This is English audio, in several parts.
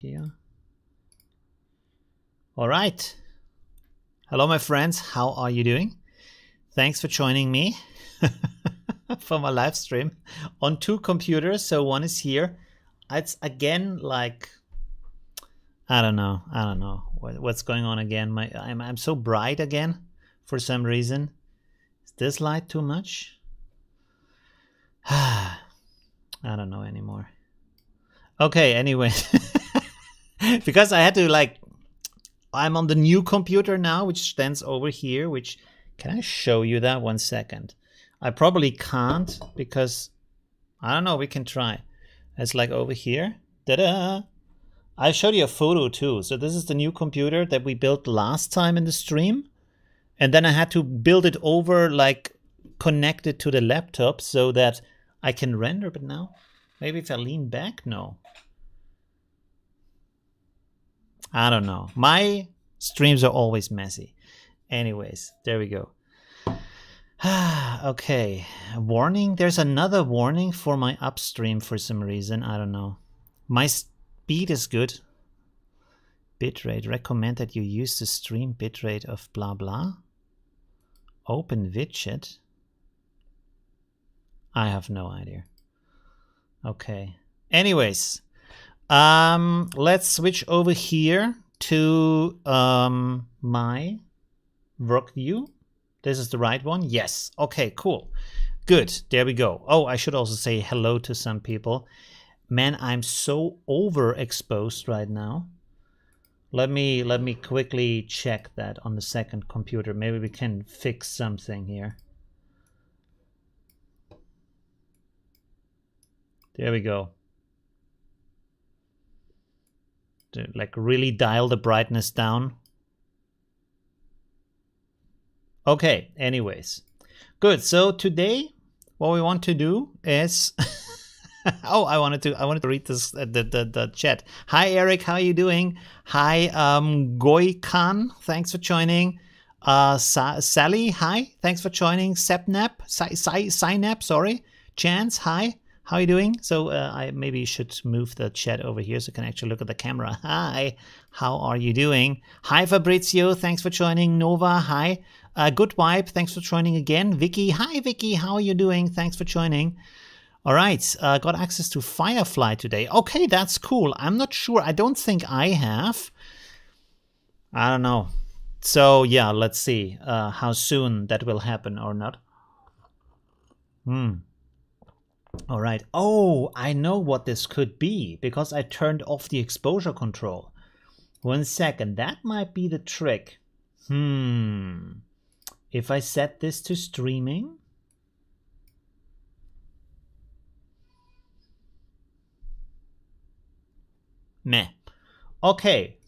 Here. All right. Hello, my friends. How are you doing? Thanks for joining me for my live stream on 2 computers. So one is here. It's again like, I don't know what's going on again. I'm so bright again for some reason. Is this light too much? I don't know anymore. Okay, anyway. Because I had to I'm on the new computer now, which stands over here, which, can I show you that 1 second? I probably can't because, I don't know, we can try. It's like over here. Ta-da! I showed you a photo too. So this is the new computer that we built last time in the stream. And then I had to build it over, connect it to the laptop so that I can render. But now, maybe if I lean back, no. I don't know. My streams are always messy. Anyways, there we go. Okay. Warning. There's another warning for my upstream for some reason. I don't know. My speed is good. Bitrate. Recommend that you use the stream bitrate of blah blah. Open widget. I have no idea. Okay. Anyways. Let's switch over here to my work view. This is the right one. Yes. Okay, cool. Good. There we go. Oh, I should also say hello to some people. Man, I'm so overexposed right now. Let me quickly check that on the second computer. Maybe we can fix something here. There we go. To really dial the brightness down. Okay, anyways. Good. So today what we want to do is oh, I wanted to read this the chat. Hi Eric, how are you doing? Hi Goikan, thanks for joining. Sally, hi, thanks for joining. Sepnap, Synap, sorry. Chance, hi. How are you doing? So I maybe should move the chat over here so I can actually look at the camera. Hi, how are you doing? Hi, Fabrizio. Thanks for joining. Nova, hi. Good Vibe, thanks for joining again. Vicky, hi, Vicky. How are you doing? Thanks for joining. All right, got access to Firefly today. Okay, that's cool. I'm not sure. I don't think I have. I don't know. So yeah, let's see how soon that will happen or not. All right. Oh, I know what this could be because I turned off the exposure control. 1 second. That might be the trick. If I set this to streaming. Meh. Okay.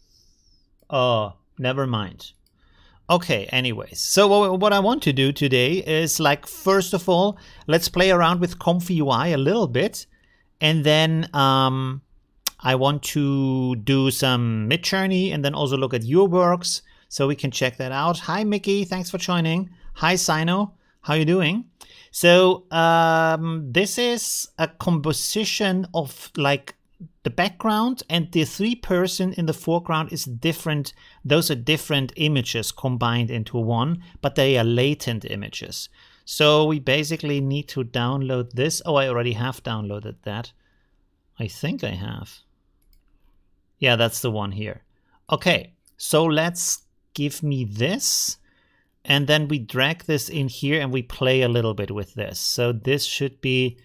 Never mind. Okay, anyways. So what I want to do today is, like, first of all, let's play around with ComfyUI a little bit. And then I want to do some Midjourney and then also look at your works so we can check that out. Hi, Mickey. Thanks for joining. Hi, Sino. How you doing? So this is a composition of, like, the background and the 3-person in the foreground is different. Those are different images combined into one, but they are latent images. So we basically need to download this. Oh, I already have downloaded that. I think I have. Yeah, that's the one here. Okay, so let's give me this. And then we drag this in here and we play a little bit with this. So this should be,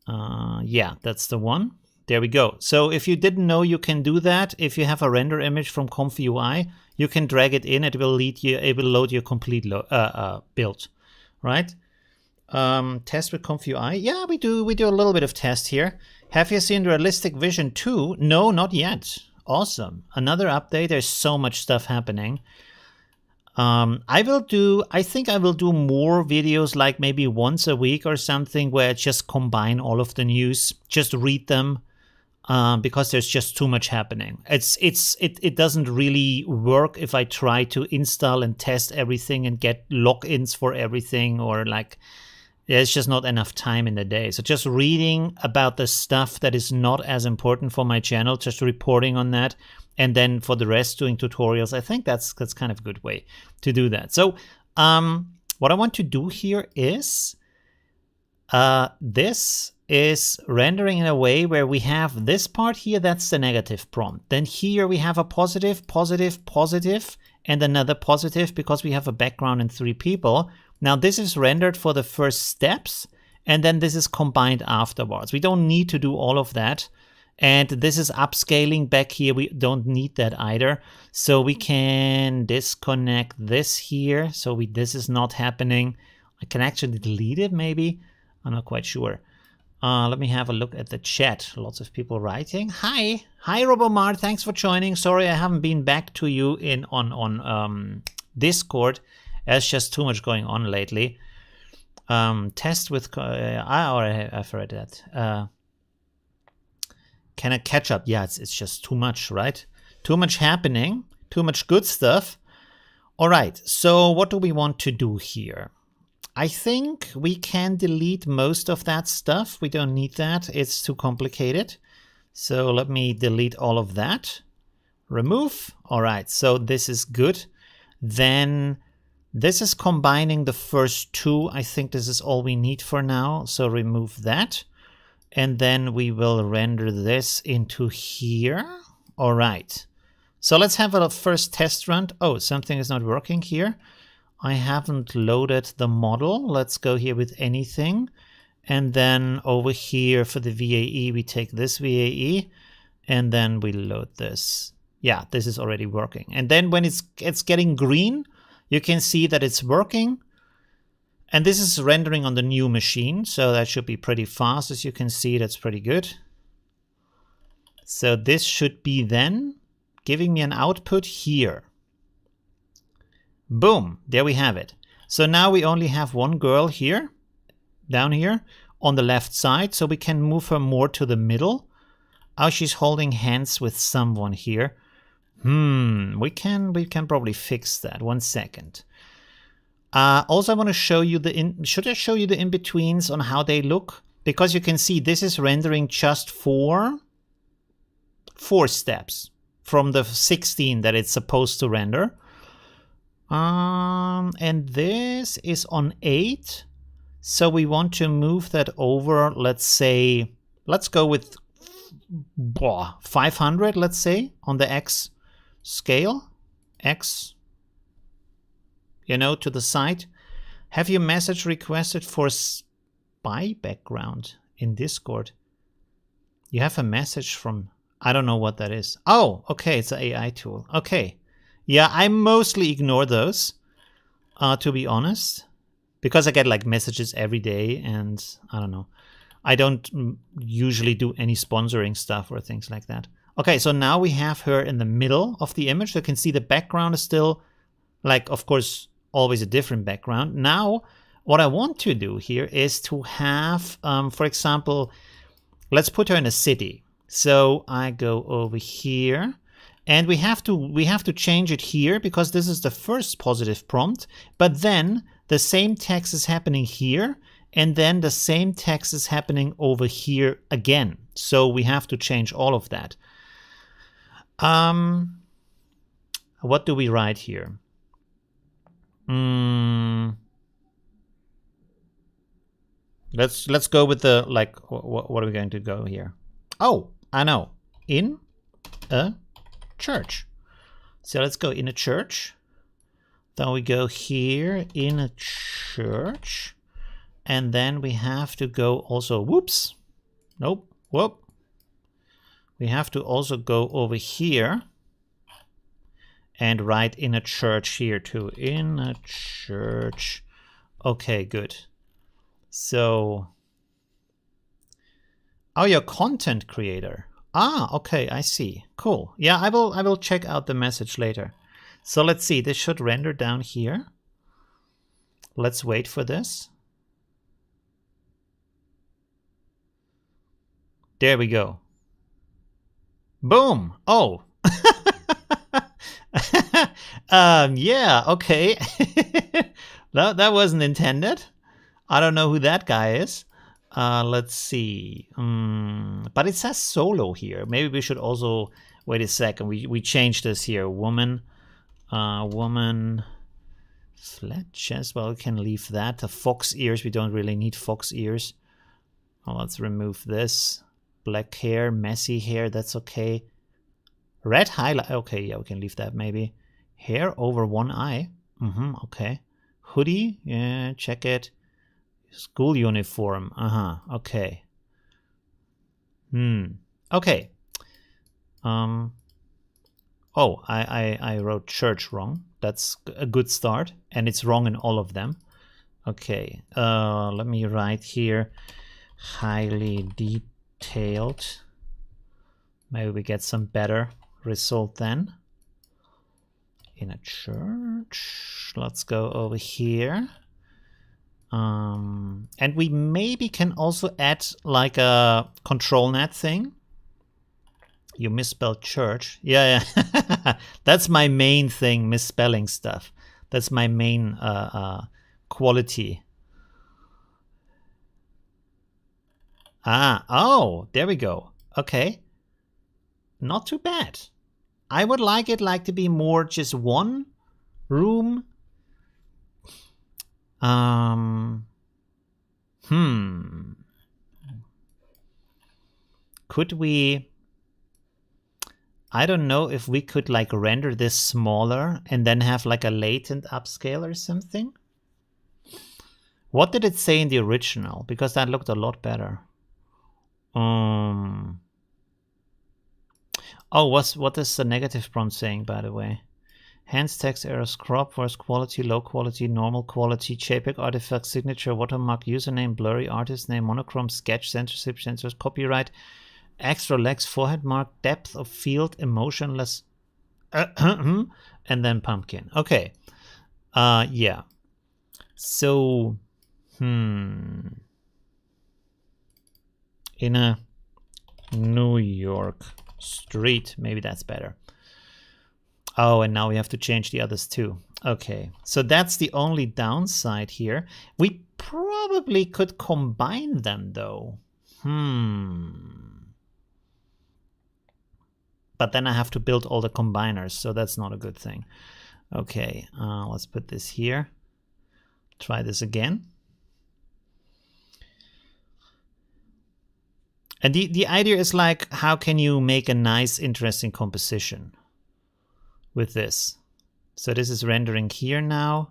yeah, that's the one. There we go. So if you didn't know you can do that, if you have a render image from ComfyUI, you can drag it in. It will load your complete build, right? Test with ComfyUI. Yeah, we do a little bit of test here. Have you seen Realistic Vision 2? No, not yet. Awesome. Another update. There's so much stuff happening. I think I will do more videos, like maybe once a week or something, where I just combine all of the news, just read them. Because there's just too much happening. It doesn't really work if I try to install and test everything and get logins for everything, or like there's just not enough time in the day. So just reading about the stuff that is not as important for my channel, just reporting on that, and then for the rest doing tutorials. I think that's kind of a good way to do that. So what I want to do here is this is rendering in a way where we have this part here, that's the negative prompt. Then here we have a positive, positive, positive, and another positive because we have a background and 3 people. Now this is rendered for the first steps, and then this is combined afterwards. We don't need to do all of that. And this is upscaling back here. We don't need that either. So we can disconnect this here. So this is not happening. I can actually delete it maybe. I'm not quite sure. Let me have a look at the chat. Lots of people writing. Hi, Robomar. Thanks for joining. Sorry, I haven't been back to you on Discord. There's just too much going on lately. Test with. I've read that. Can I catch up? Yeah, it's just too much, right? Too much happening. Too much good stuff. All right. So what do we want to do here? I think we can delete most of that stuff. We don't need that. It's too complicated. So let me delete all of that. Remove. All right, so this is good. Then this is combining the first 2. I think this is all we need for now. So remove that. And then we will render this into here. All right. So let's have a first test run. Oh, something is not working here. I haven't loaded the model. Let's go here with anything. And then over here for the VAE, we take this VAE and then we load this. Yeah, this is already working. And then when it's getting green, you can see that it's working. And this is rendering on the new machine. So that should be pretty fast. As you can see, that's pretty good. So this should be then giving me an output here. Boom, there we have it. So now we only have one girl here, down here on the left side. So we can move her more to the middle. Oh, she's holding hands with someone here. We can probably fix that. 1 second. Also, I want to show you should I show you the in-betweens on how they look? because you can see this is rendering just for 4 steps from the 16 that it's supposed to render. And this is on 8. So we want to move that over, let's say, let's go with 500, let's say, on the X scale. X, you know, to the side. Have your message requested for spy background in Discord? You have a message from, I don't know what that is. Oh, okay, it's an AI tool. Okay. Yeah, I mostly ignore those, to be honest, because I get like messages every day and I don't know. I don't usually do any sponsoring stuff or things like that. Okay, so now we have her in the middle of the image. So you can see the background is still, like, of course, always a different background. Now, what I want to do here is to have, for example, let's put her in a city. So I go over here. And we have to change it here because this is the first positive prompt. But then the same text is happening here. And then the same text is happening over here again. So we have to change all of that. What do we write here? Let's go with the, like, what are we going to go here? Oh, I know. In a church. So let's go in a church. Then we go here in a church. And then we have to go also, whoops. Nope, whoop. We have to also go over here and write in a church here too. In a church. Okay, good. So, oh, you're a content creator. Ah, okay, I see. Cool. Yeah, I will check out the message later. So let's see. This should render down here. Let's wait for this. There we go. Boom. Oh. Yeah, okay. That wasn't intended. I don't know who that guy is. Let's see. But it says solo here. Maybe we should also wait a second. We changed this here. Woman, woman, flat chest. Well, we can leave that. The fox ears. We don't really need fox ears. Well, let's remove this. Black hair, messy hair. That's okay. Red highlight. Okay, yeah, we can leave that maybe. Hair over one eye. Okay. Hoodie. Yeah, check it. School uniform. Okay. Okay. Oh, I wrote church wrong. That's a good start, and it's wrong in all of them. Okay. Let me write here highly detailed. Maybe we get some better result then. In a church. Let's go over here. And we maybe can also add like a control net thing. You misspelled church. Yeah. That's my main thing, misspelling stuff. That's my main quality. Oh, there we go. Okay. Not too bad. I would like it to be more just one room. Could we, I don't know if we could like render this smaller and then have like a latent upscale or something. What did it say in the original? Because that looked a lot better. Oh, what is the negative prompt saying, by the way? Hands, text, errors, crop, voice quality, low quality, normal quality, JPEG artifact, signature, watermark, username, blurry, artist name, monochrome, sketch, censorship, censors, copyright, extra legs, forehead mark, depth of field, emotionless, and then pumpkin. Okay. Yeah. So, in a New York street, maybe that's better. Oh, and now we have to change the others too. Okay, so that's the only downside here. We probably could combine them though. But then I have to build all the combiners, so that's not a good thing. Okay, let's put this here. Try this again. And the idea is like, how can you make a nice, interesting composition with this? So this is rendering here now.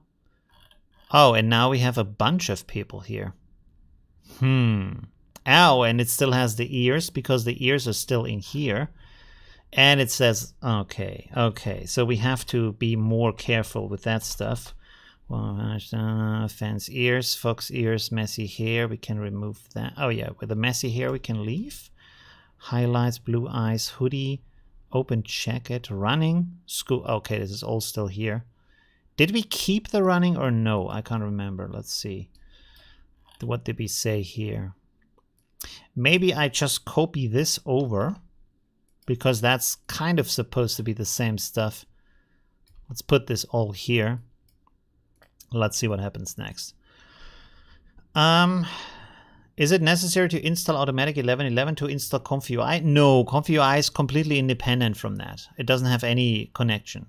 Oh, and now we have a bunch of people here. Oh, and it still has the ears because the ears are still in here. And it says, okay, so we have to be more careful with that stuff. Fence ears, fox ears, messy hair, we can remove that. Oh yeah, with the messy hair we can leave. Highlights, blue eyes, hoodie, open jacket, running, school. Okay, this is all still here. Did we keep the running or no? I can't remember. Let's see. What did we say here? Maybe I just copy this over, because that's kind of supposed to be the same stuff. Let's put this all here. Let's see what happens next. Is it necessary to install Automatic 11.11 to install ComfyUI? No, ComfyUI is completely independent from that. It doesn't have any connection.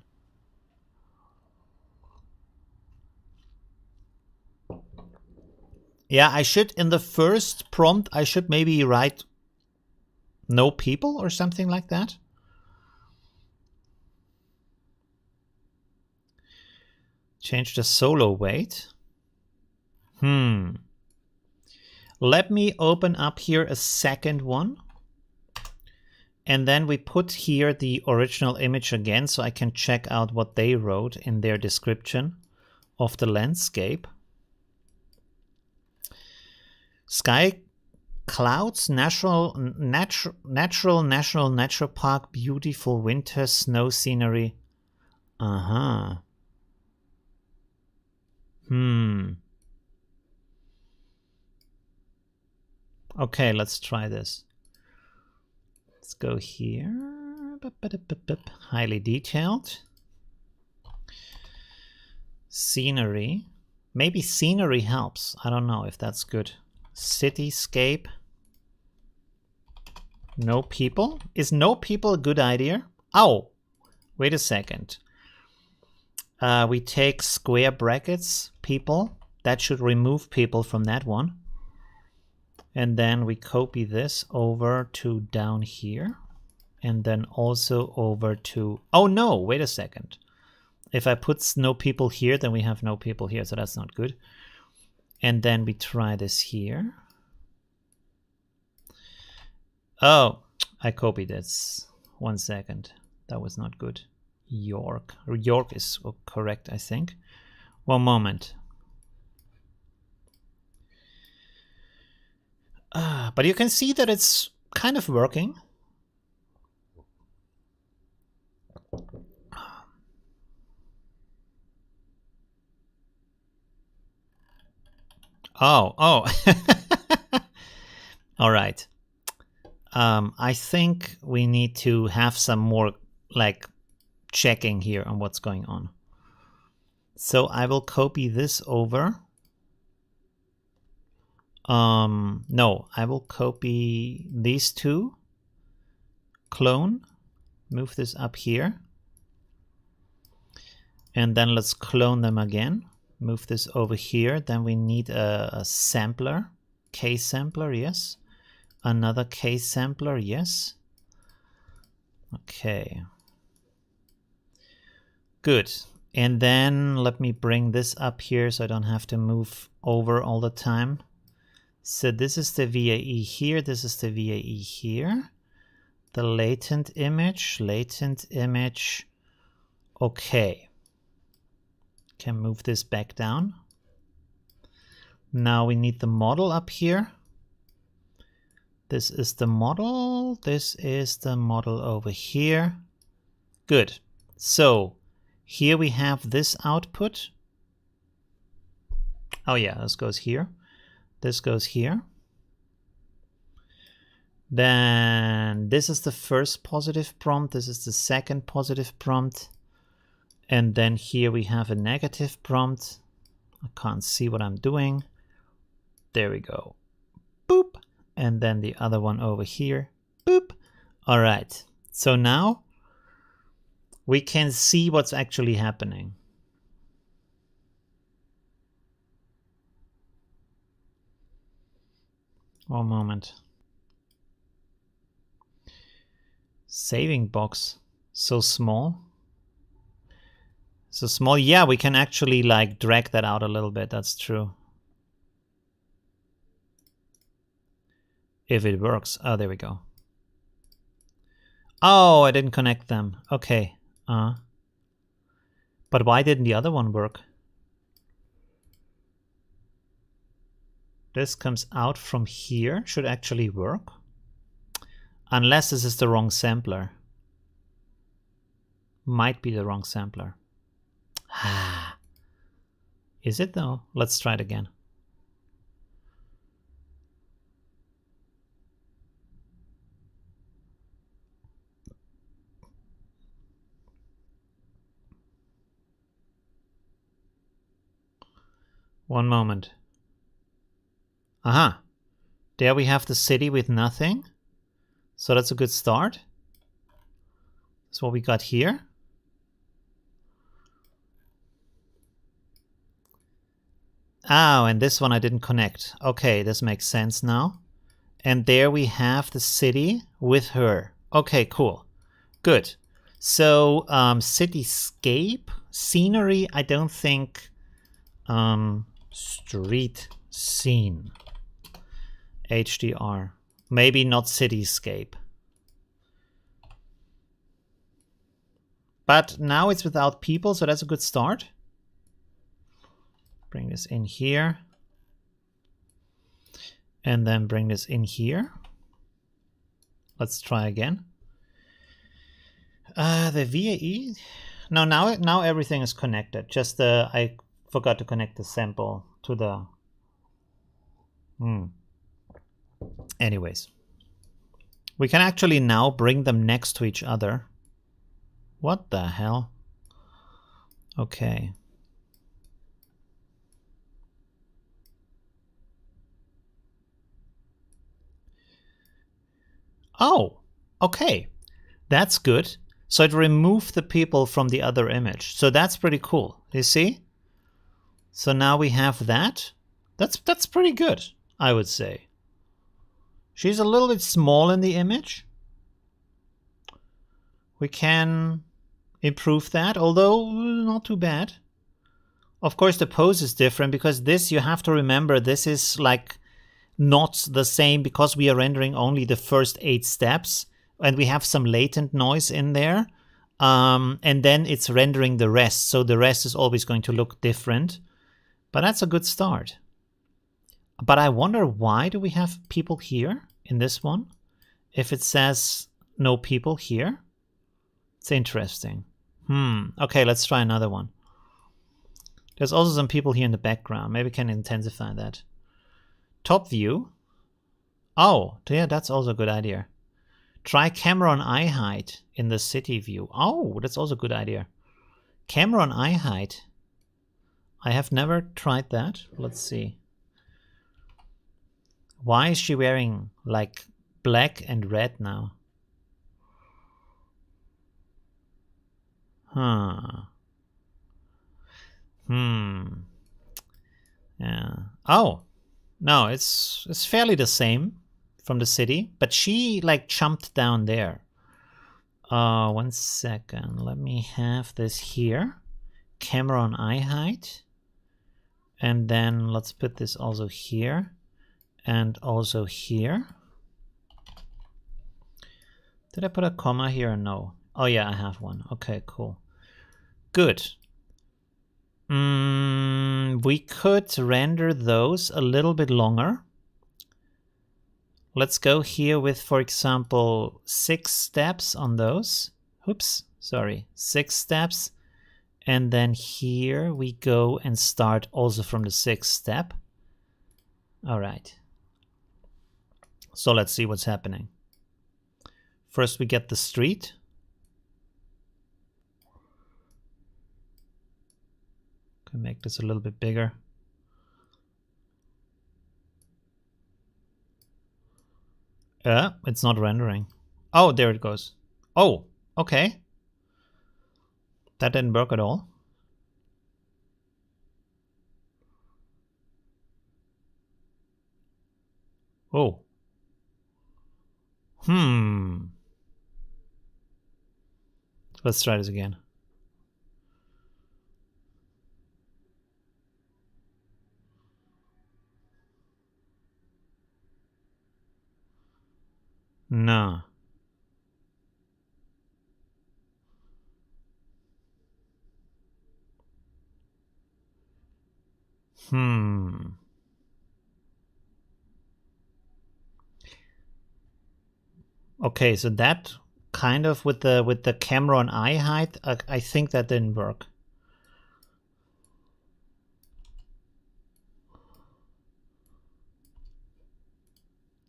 Yeah, I should, in the first prompt, I should maybe write no people or something like that. Change the solo weight. Let me open up here a second one. And then we put here the original image again so I can check out what they wrote in their description of the landscape. Sky, clouds, natural national park, beautiful winter snow scenery. Okay, let's try this. Let's go here. Highly detailed. Scenery. Maybe scenery helps. I don't know if that's good. Cityscape. No people. Is no people a good idea? Oh, wait a second. We take square brackets, people. That should remove people from that one. And then we copy this over to down here. And then also over to... Oh no, wait a second. If I put no people here, then we have no people here. So that's not good. And then we try this here. Oh, I copied this. 1 second. That was not good. York. York is correct, I think. 1 moment. But you can see that it's kind of working. Oh. All right. I think we need to have some more like checking here on what's going on. So I will copy this over. No, I will copy these two. Clone. Move this up here. And then let's clone them again. Move this over here. Then we need a sampler. K sampler, yes. Another K sampler, yes. Okay. Good. And then let me bring this up here so I don't have to move over all the time. So this is the VAE here. This is the VAE here. The latent image. Okay. Can move this back down. Now we need the model up here. This is the model. This is the model over here. Good. So here we have this output. Oh yeah, this goes here. This goes here. Then this is the first positive prompt. This is the second positive prompt. And then here we have a negative prompt. I can't see what I'm doing. There we go. Boop. And then the other one over here. Boop. All right. So now we can see what's actually happening. One moment. Saving box. So small. So small. Yeah, we can actually like drag that out a little bit. That's true. If it works. Oh, there we go. Oh, I didn't connect them. Okay. But why didn't the other one work? This comes out from here. Should actually work. Unless this is the wrong sampler. Might be the wrong sampler. Is it though? Let's try it again. One moment. Aha. There we have the city with nothing. So that's a good start. That's what we got here. Oh, and this one I didn't connect. Okay, this makes sense now. And there we have the city with her. Okay, cool. Good. So cityscape, scenery, I don't think. Street scene. HDR. Maybe not cityscape. But now it's without people, so that's a good start. Bring this in here. And then bring this in here. Let's try again. The VAE. No, now everything is connected. Just I forgot to connect the sample to the. Anyways, we can actually now bring them next to each other. What the hell? Okay. Oh, okay. That's good. So it removed the people from the other image. So that's pretty cool. You see? So now we have that. That's pretty good, I would say. She's a little bit small in the image. We can improve that, although not too bad. Of course, the pose is different because this, you have to remember, this is like not the same because we are rendering only the first 8 steps and we have some latent noise in there. And then it's rendering the rest. So the rest is always going to look different. But that's a good start. But I wonder, why do we have people here in this one? If it says no people here, it's interesting. Okay, let's try another one. There's also some people here in the background. Maybe we can intensify that. Top view. Oh, yeah, that's also a good idea. Try camera on eye height in the city view. Oh, that's also a good idea. Camera on eye height. I have never tried that. Let's see. Why is she wearing like black and red now? Yeah. Oh, no, it's fairly the same from the city, but she like jumped down there. 1 second. Let me have this here. Camera on eye height. And then let's put this also here and also here. Did I put a comma here or no? Oh yeah, I have one. Okay, cool. Good. We could render those a little bit longer. Let's go here with, for example, 6 steps on those. Oops, sorry, 6 steps. And then here we go and start also from the 6th step. All right. So let's see what's happening. First we get the street. I make this a little bit bigger. It's not rendering. Oh, there it goes. Oh, okay. That didn't work at all. Oh. Let's try this again. No. Okay, so that kind of with the camera on eye height, I think that didn't work.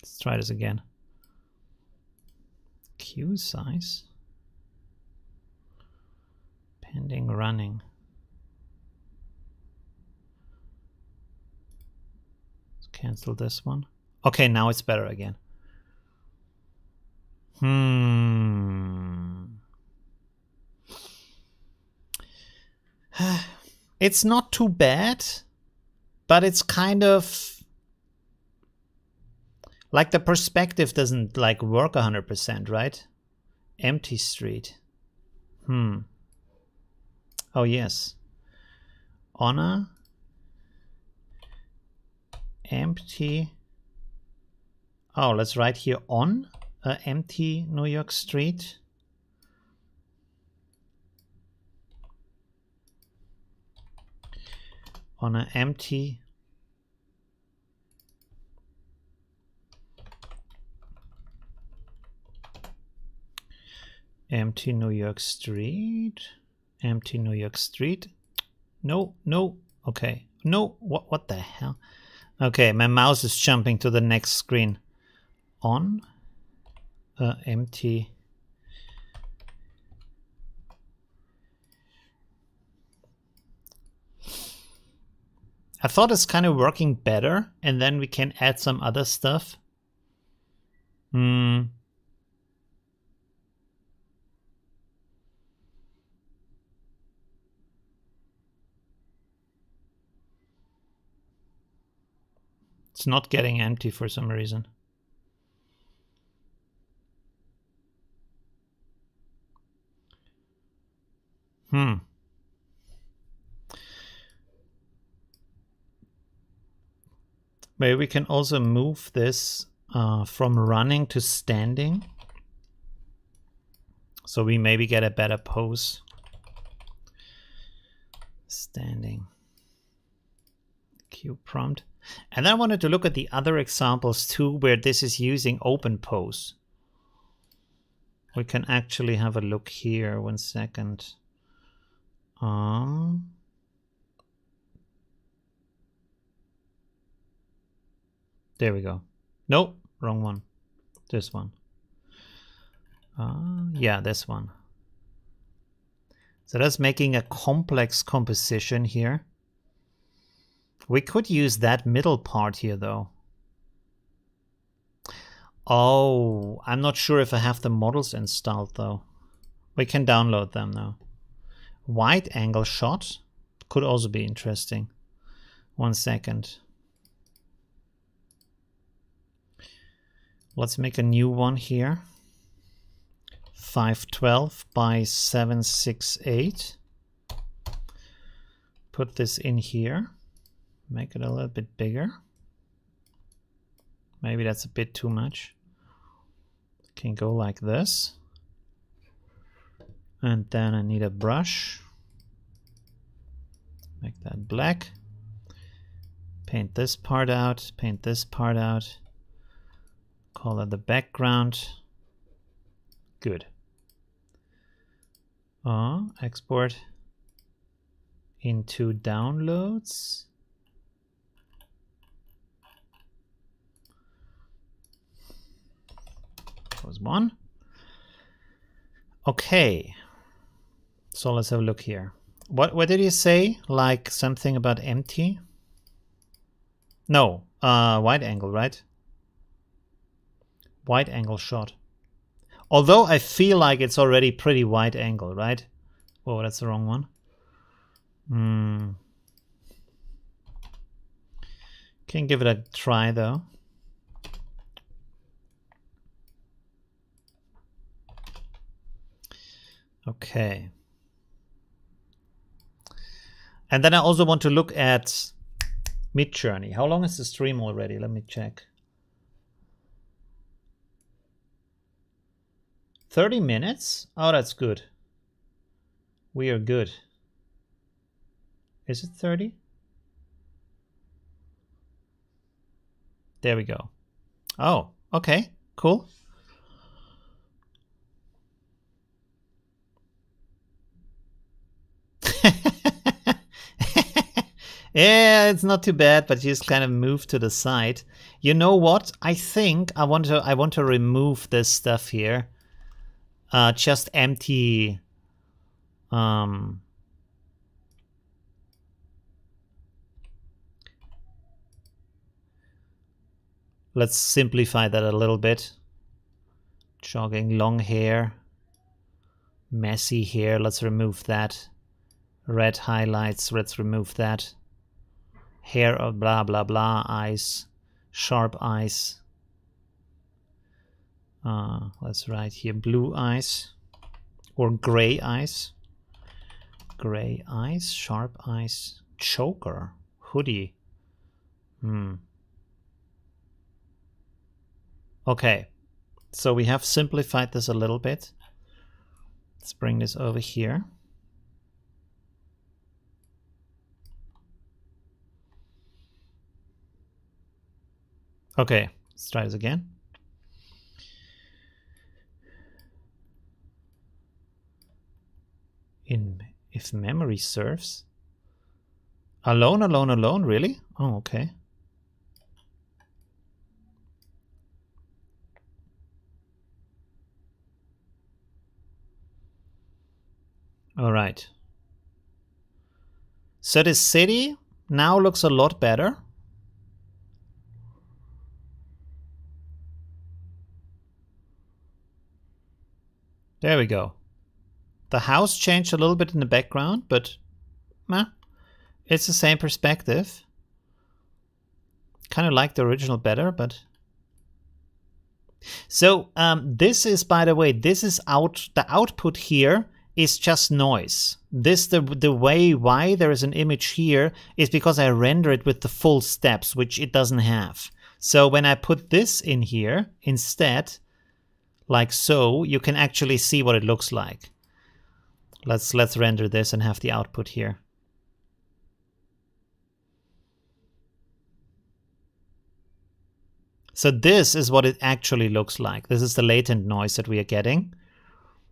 Let's try this again. Queue size. Pending running. Let's cancel this one. Okay, now it's better again. It's not too bad, but it's kind of like the perspective doesn't like work 100%, right? Empty street. Oh yes. Honor. Empty. Oh, let's write here on empty New York street. On an empty New York street. Empty New York street. No. Okay. No. What the hell? Okay, my mouse is jumping to the next screen. On empty. I thought it's kind of working better, and then we can add some other stuff. It's not getting empty for some reason. Maybe we can also move this from running to standing. So we maybe get a better pose. Standing. Q prompt. And then I wanted to look at the other examples too, where this is using OpenPose. We can actually have a look here. 1 second. There we go. Nope, wrong one. This one. Yeah, this one. So that's making a complex composition here. We could use that middle part here though. Oh, I'm not sure if I have the models installed though. We can download them now. Wide angle shot could also be interesting. 1 second. Let's make a new one here. 512 by 768. Put this in here. Make it a little bit bigger. Maybe that's a bit too much. Can go like this. And then I need a brush. Make that black. Paint this part out. Paint this part out. Call that the background. Good. Export into downloads. Was one. Okay. So let's have a look here. What did you say? Like something about empty? No, wide angle, right? Wide angle shot. Although I feel like it's already pretty wide angle, right? Oh, that's the wrong one. Can give it a try though. Okay. And then I also want to look at Midjourney. How long is the stream already? Let me check. 30 minutes? Oh, that's good. We are good. Is it 30? There we go. Oh, okay, cool. Yeah, it's not too bad, but just kind of move to the side. You know what? I think I want to remove this stuff here. Just empty. Let's simplify that a little bit. Jogging, long hair, messy hair. Let's remove that. Red highlights. Let's remove that. Hair of blah blah blah. Eyes, sharp eyes. Let's write here blue eyes or gray eyes. Gray eyes, sharp eyes, choker, hoodie. Okay, so we have simplified this a little bit. Let's bring this over here. Okay, let's try this again. If memory serves. Alone, alone, alone, really? Oh, okay. All right. So the city now looks a lot better. There we go. The house changed a little bit in the background, but it's the same perspective. Kind of like the original better, but... So this is, by the way, this is the output here is just noise. This, the way why there is an image here is because I render it with the full steps, which it doesn't have. So when I put this in here instead, like so, you can actually see what it looks like. Let's render this and have the output here. So this is what it actually looks like. This is the latent noise that we are getting.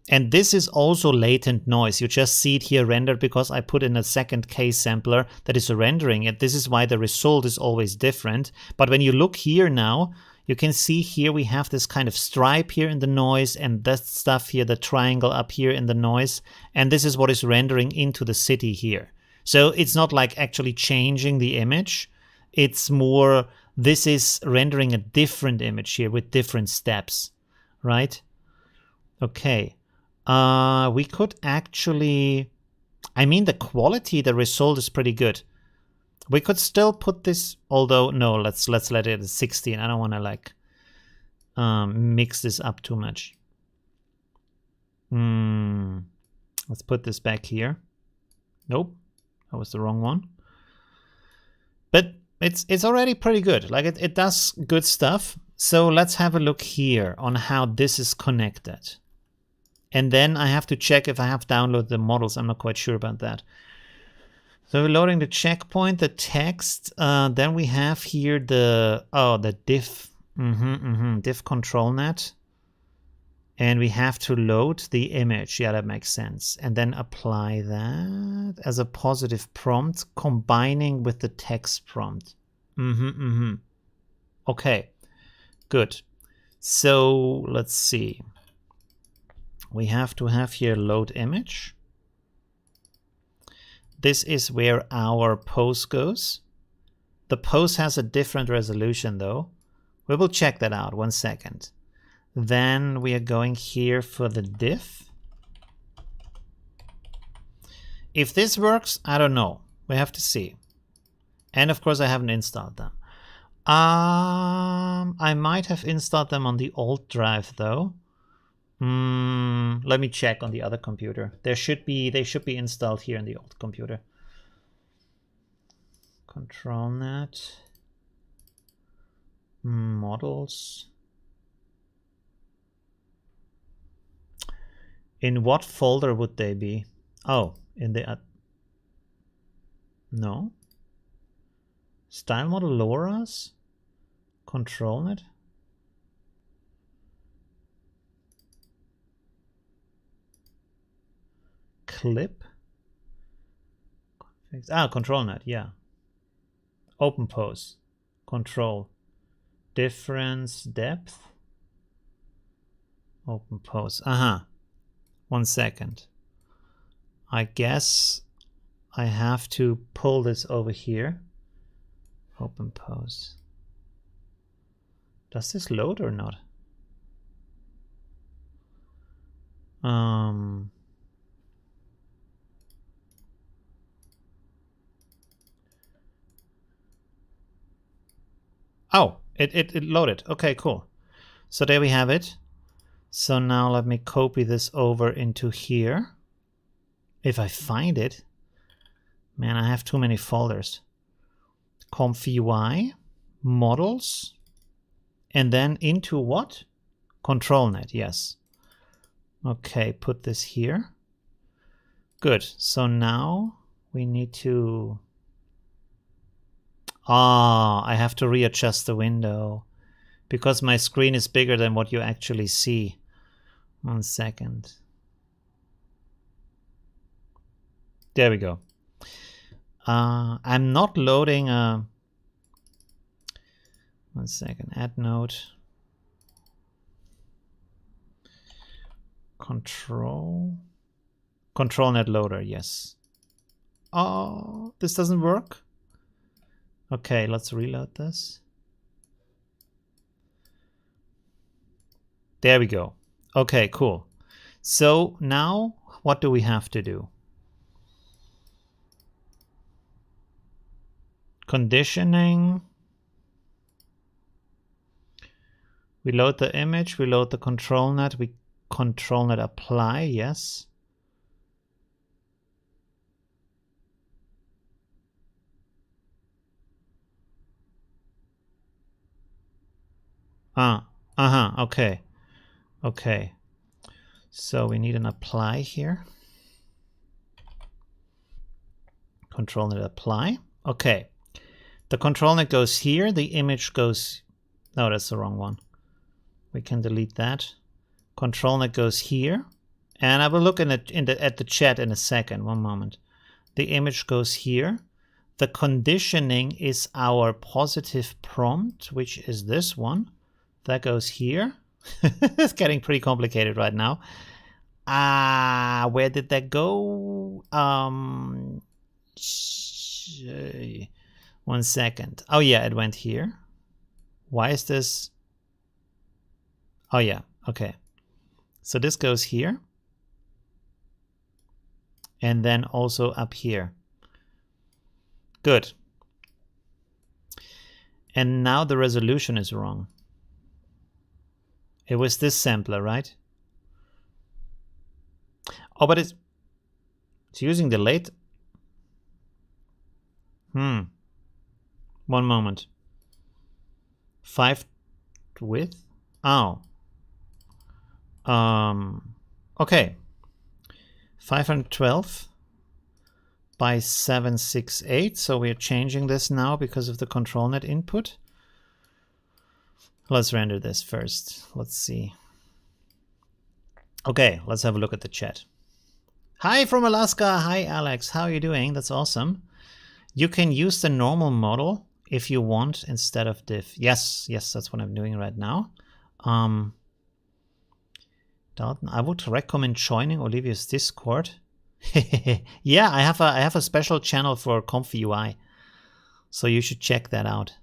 And this is also latent noise. You just see it here rendered because I put in a second case sampler that is rendering it. This is why the result is always different. But when you look here now, you can see here we have this kind of stripe here in the noise and that stuff here, the triangle up here in the noise. And this is what is rendering into the city here. So it's not like actually changing the image. It's more, this is rendering a different image here with different steps, right? Okay. We could actually, I mean, the quality, the result is pretty good. We could still put this, although no, let's let it at 16. I don't want to like mix this up too much. Let's put this back here. Nope, that was the wrong one. But it's already pretty good. Like it does good stuff. So let's have a look here on how this is connected. And then I have to check if I have downloaded the models. I'm not quite sure about that. So we're loading the checkpoint, the text. Then we have here the diff, diff control net. And we have to load the image. Yeah, that makes sense. And then apply that as a positive prompt, combining with the text prompt. Okay, good. So let's see. We have to have here load image. This is where our pose goes. The pose has a different resolution though. We will check that out, 1 second. Then we are going here for the diff. If this works, I don't know. We have to see. And of course I haven't installed them. I might have installed them on the old drive though. Let me check on the other computer. They should be installed here in the old computer. ControlNet. Models. In what folder would they be? Oh, in the no. Style model LoRa's? ControlNet? Clip? ControlNet, yeah. OpenPose. Control. Difference, depth. OpenPose. 1 second. I guess I have to pull this over here. OpenPose. Does this load or not? Oh, it loaded. Okay, cool. So there we have it. So now let me copy this over into here. If I find it. Man, I have too many folders. ComfyUI, models, and then into what? ControlNet, yes. Okay, put this here. Good. So now we need to... I have to readjust the window because my screen is bigger than what you actually see. 1 second. There we go. I'm not loading a... 1 second. Add node. ControlNet loader, yes. Oh, this doesn't work. Okay, let's reload this. There we go. Okay, cool. So now what do we have to do? Conditioning. We load the image, we load the ControlNet, we ControlNet apply, yes. Okay. Okay. So we need an apply here. ControlNet apply. Okay. The ControlNet goes here, the image goes... No, that's the wrong one. We can delete that. ControlNet goes here. And I will look at the chat in a second. 1 moment. The image goes here. The conditioning is our positive prompt, which is this one. That goes here. It's getting pretty complicated right now. Where did that go? 1 second. Oh yeah, it went here. Why is this? Oh yeah, okay. So this goes here. And then also up here. Good. And now the resolution is wrong. It was this sampler, right? Oh, but it's using the late. 1 moment. 5 width. Oh. Okay. 512 by 768. So we are changing this now because of the ControlNet input. Let's render this first. Let's see. Okay, let's have a look at the chat. Hi from Alaska. Hi, Alex. How are you doing? That's awesome. You can use the normal model if you want instead of diff. Yes, that's what I'm doing right now. Dalton, I would recommend joining Olivio's Discord. Yeah, I have a special channel for ComfyUI, so you should check that out.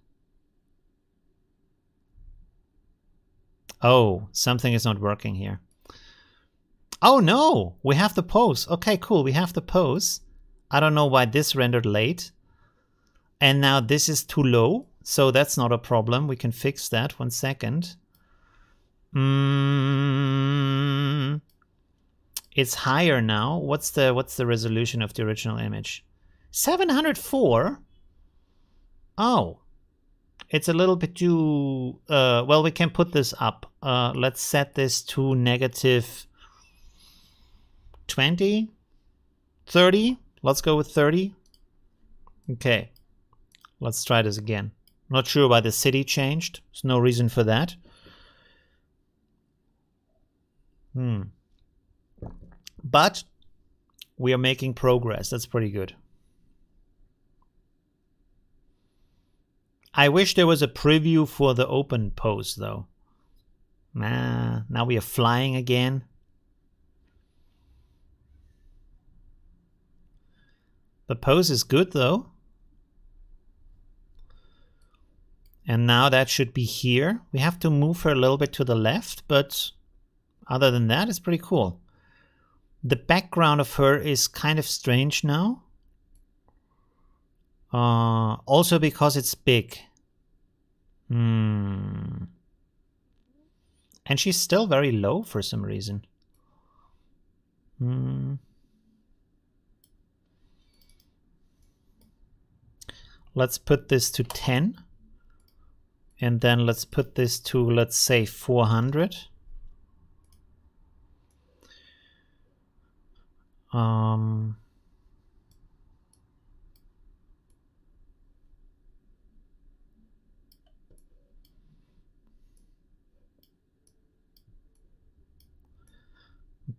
Oh, something is not working here. Oh no, we have the pose. Okay, cool, we have the pose. I don't know why this rendered late. And now this is too low, so that's not a problem. We can fix that. 1 second. It's higher now. What's the resolution of the original image? 704? Oh. It's a little bit too... well, we can put this up. Let's set this to negative 20? 30? Let's go with 30. Okay. Let's try this again. Not sure why the city changed. There's no reason for that. But we are making progress. That's pretty good. I wish there was a preview for the OpenPose though. Nah, now we are flying again. The pose is good though. And now that should be here. We have to move her a little bit to the left, but other than that, it's pretty cool. The background of her is kind of strange now. Also because it's big. And she's still very low for some reason. Let's put this to 10. And then let's put this to, let's say, 400.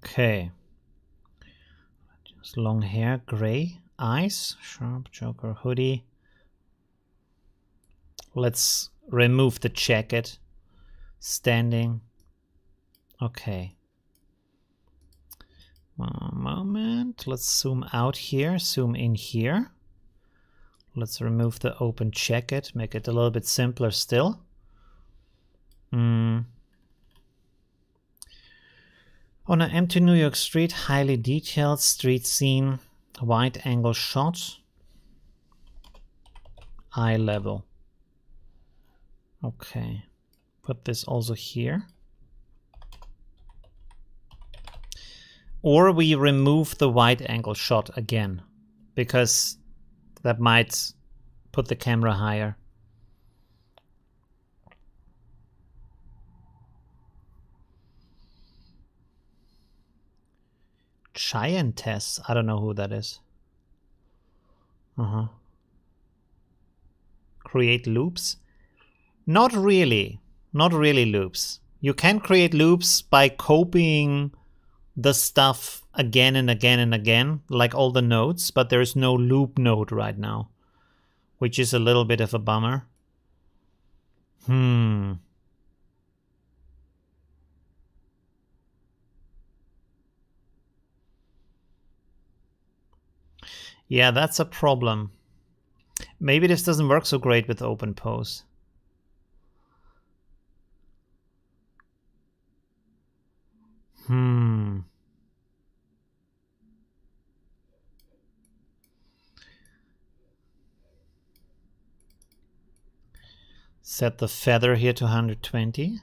Okay. Just long hair, gray, eyes, sharp Joker hoodie. Let's remove the jacket. Standing. Okay. 1 moment. Let's zoom out here, zoom in here. Let's remove the open jacket, make it a little bit simpler still. On an empty New York street, highly detailed street scene, wide angle shot, eye level. Okay, put this also here. Or we remove the wide angle shot again, because that might put the camera higher. Giantess, I don't know who that is. Create loops? Not really. Not really loops. You can create loops by copying the stuff again and again and again, like all the nodes, but there's no loop node right now, which is a little bit of a bummer. Yeah, that's a problem. Maybe this doesn't work so great with OpenPose. Set the feather here to 120.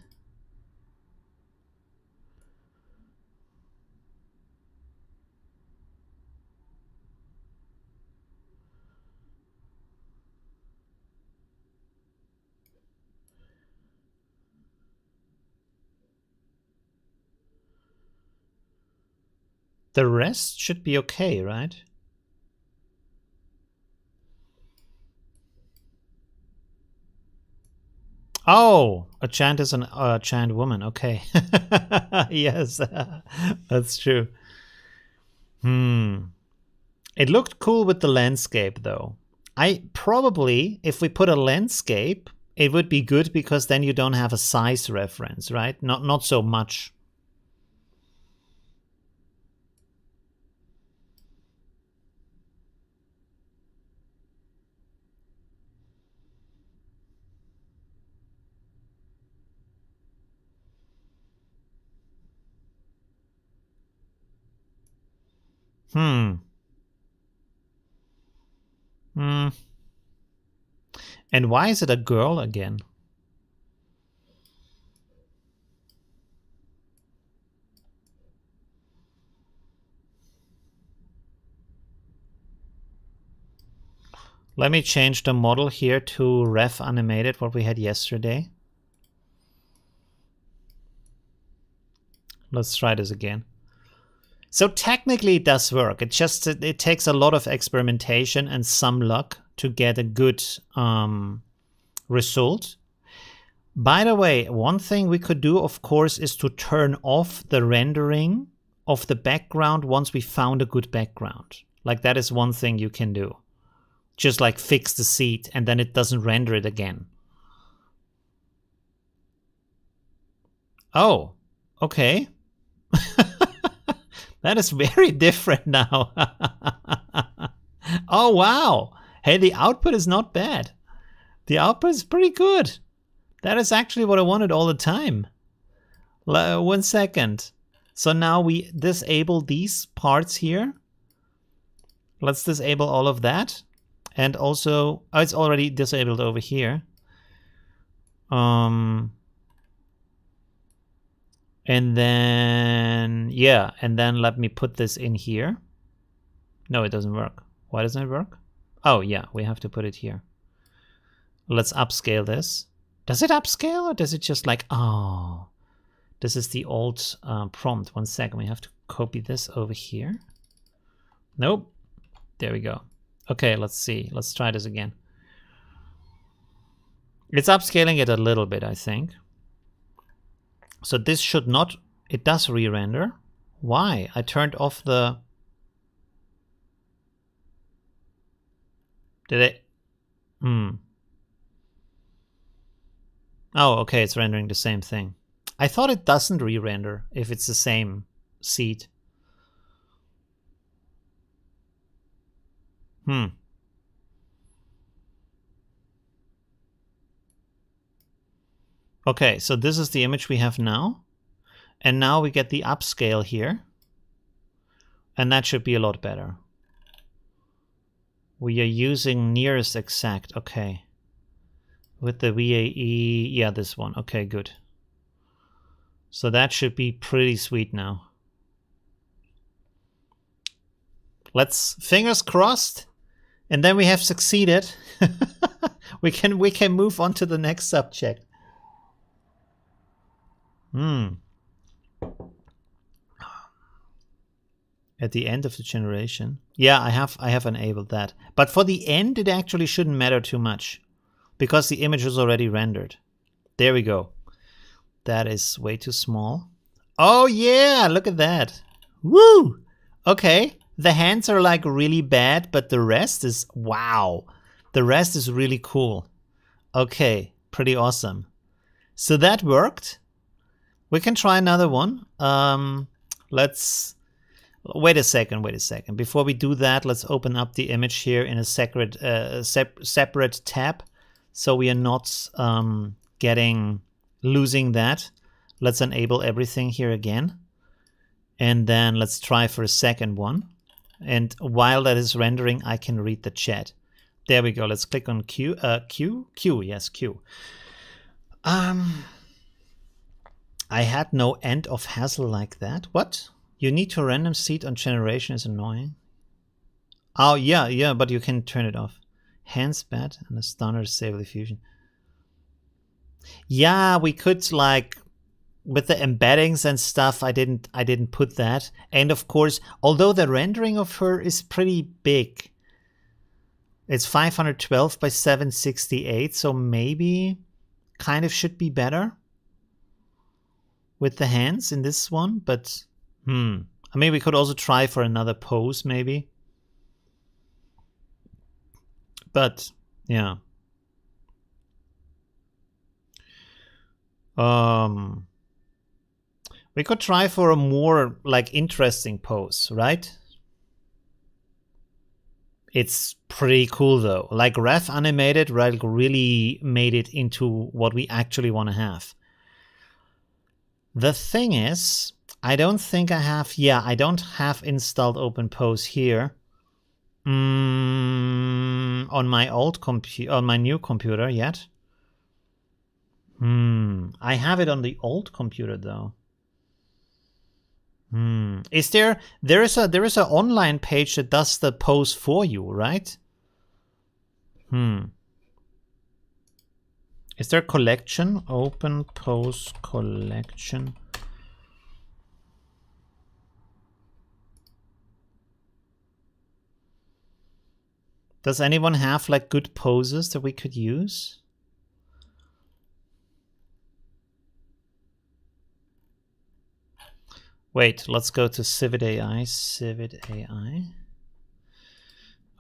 The rest should be okay, right? Oh, a chant is a chant woman. Okay. Yes, that's true. It looked cool with the landscape, though. I probably, if we put a landscape, it would be good because then you don't have a size reference, right? Not so much. Hmm. And why is it a girl again? Let me change the model here to ref animated, what we had yesterday. Let's try this again. So technically it does work. It takes a lot of experimentation and some luck to get a good result. By the way, one thing we could do, of course, is to turn off the rendering of the background once we found a good background. Like that is one thing you can do. Just like fix the seed and then it doesn't render it again. Oh, okay. That is very different now. Oh, wow. Hey, the output is not bad. The output is pretty good. That is actually what I wanted all the time. 1 second. So now we disable these parts here. Let's disable all of that. And also, oh, it's already disabled over here. And then, yeah, and then let me put this in here. No, it doesn't work. Why doesn't it work? Oh, yeah, we have to put it here. Let's upscale this. Does it upscale or does it just like, oh, this is the old prompt. 1 second, we have to copy this over here. Nope. There we go. Okay, let's see. Let's try this again. It's upscaling it a little bit, I think. So this should not, it does re-render. Why? I turned off the, did it? Oh, okay, it's rendering the same thing. I thought it doesn't re-render if it's the same seed. Okay, so this is the image we have now. And now we get the upscale here. And that should be a lot better. We are using nearest exact. Okay. With the VAE, yeah, this one. Okay, good. So that should be pretty sweet now. Let's, fingers crossed. And then we have succeeded. we can move on to the next subject. At the end of the generation. Yeah, I have enabled that. But for the end, it actually shouldn't matter too much because the image is already rendered. There we go. That is way too small. Oh yeah, look at that. Woo! Okay, the hands are like really bad, but the rest is, wow. The rest is really cool. Okay, pretty awesome. So that worked. We can try another one. Let's wait a second. Before we do that, let's open up the image here in a separate tab, so we are not losing that. Let's enable everything here again, and then let's try for a second one. And while that is rendering, I can read the chat. There we go. Let's click on Q. Yes, Q. I had no end of hassle like that. What? You need to random seed on generation is annoying. Oh, yeah, but you can turn it off. Hands bad and a stunner disable diffusion. Yeah, we could, like, with the embeddings and stuff, I didn't put that. And of course, although the rendering of her is pretty big, it's 512 by 768, so maybe kind of should be better with the hands in this one, but I mean, we could also try for another pose maybe. But yeah. We could try for a more like interesting pose, right? It's pretty cool though. Like ref animated, right, really made it into what we actually want to have. The thing is, I don't think I have. Yeah, I don't have installed OpenPose here. On my on my new computer yet. I have it on the old computer though. Is there is an online page that does the pose for you, right? Is there a collection? OpenPose collection. Does anyone have like good poses that we could use? Wait, let's go to Civet AI. Civet AI.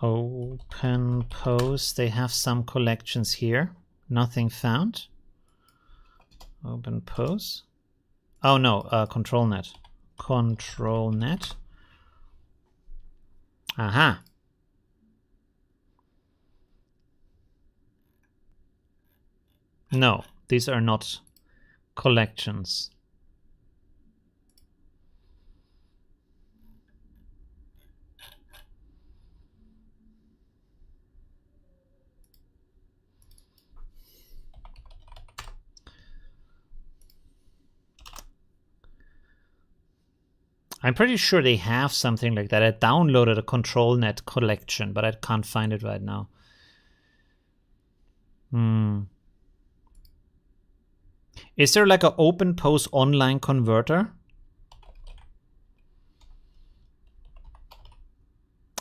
OpenPose. They have some collections here. Nothing found. OpenPose. Oh no, ControlNet. ControlNet. Aha. No, these are not collections. I'm pretty sure they have something like that. I downloaded a ControlNet collection, but I can't find it right now. Is there like an OpenPose online converter?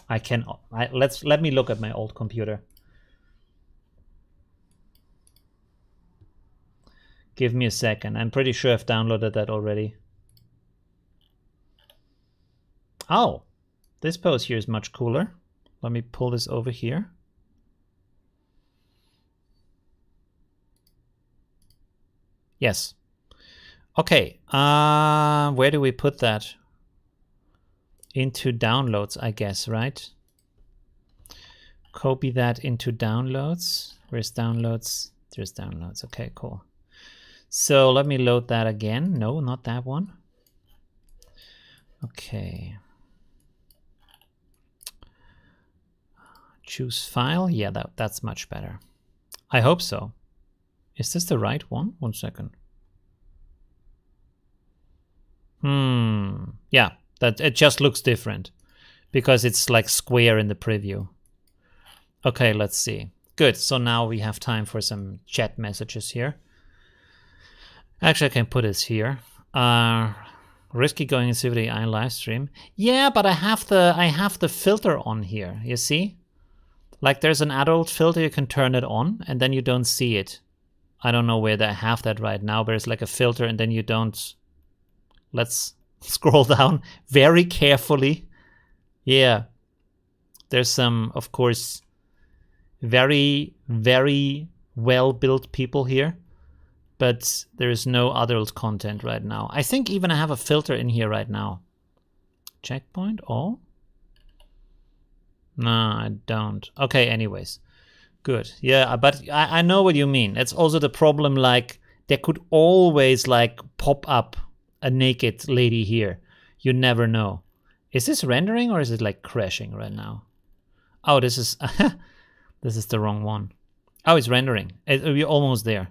Let me look at my old computer. Give me a second. I'm pretty sure I've downloaded that already. Oh, this pose here is much cooler. Let me pull this over here. Yes. Okay. Where do we put that? Into downloads, I guess, right? Copy that into downloads. Where's downloads? There's downloads. Okay, cool. So let me load that again. No, not that one. Okay. Choose file. Yeah, that's much better. I hope so. Is this the right one? 1 second. Yeah, that it just looks different because it's like square in the preview. Okay, let's see. Good. So now we have time for some chat messages here. Actually, I can put this here. Risky going in Civet AI live stream. Yeah, but I have the filter on here. You see? Like there's an adult filter, you can turn it on and then you don't see it. I don't know where I have that right now, but it's like a filter and then you don't. Let's scroll down very carefully. Yeah. There's some, of course, very, very well-built people here, but there is no adult content right now. I think even I have a filter in here right now. Checkpoint all? No, I don't. Okay, anyways. Good. Yeah, but I know what you mean. It's also the problem, like, there could always, like, pop up a naked lady here. You never know. Is this rendering or is it, like, crashing right now? Oh, this is... this is the wrong one. Oh, it's rendering. We're almost there.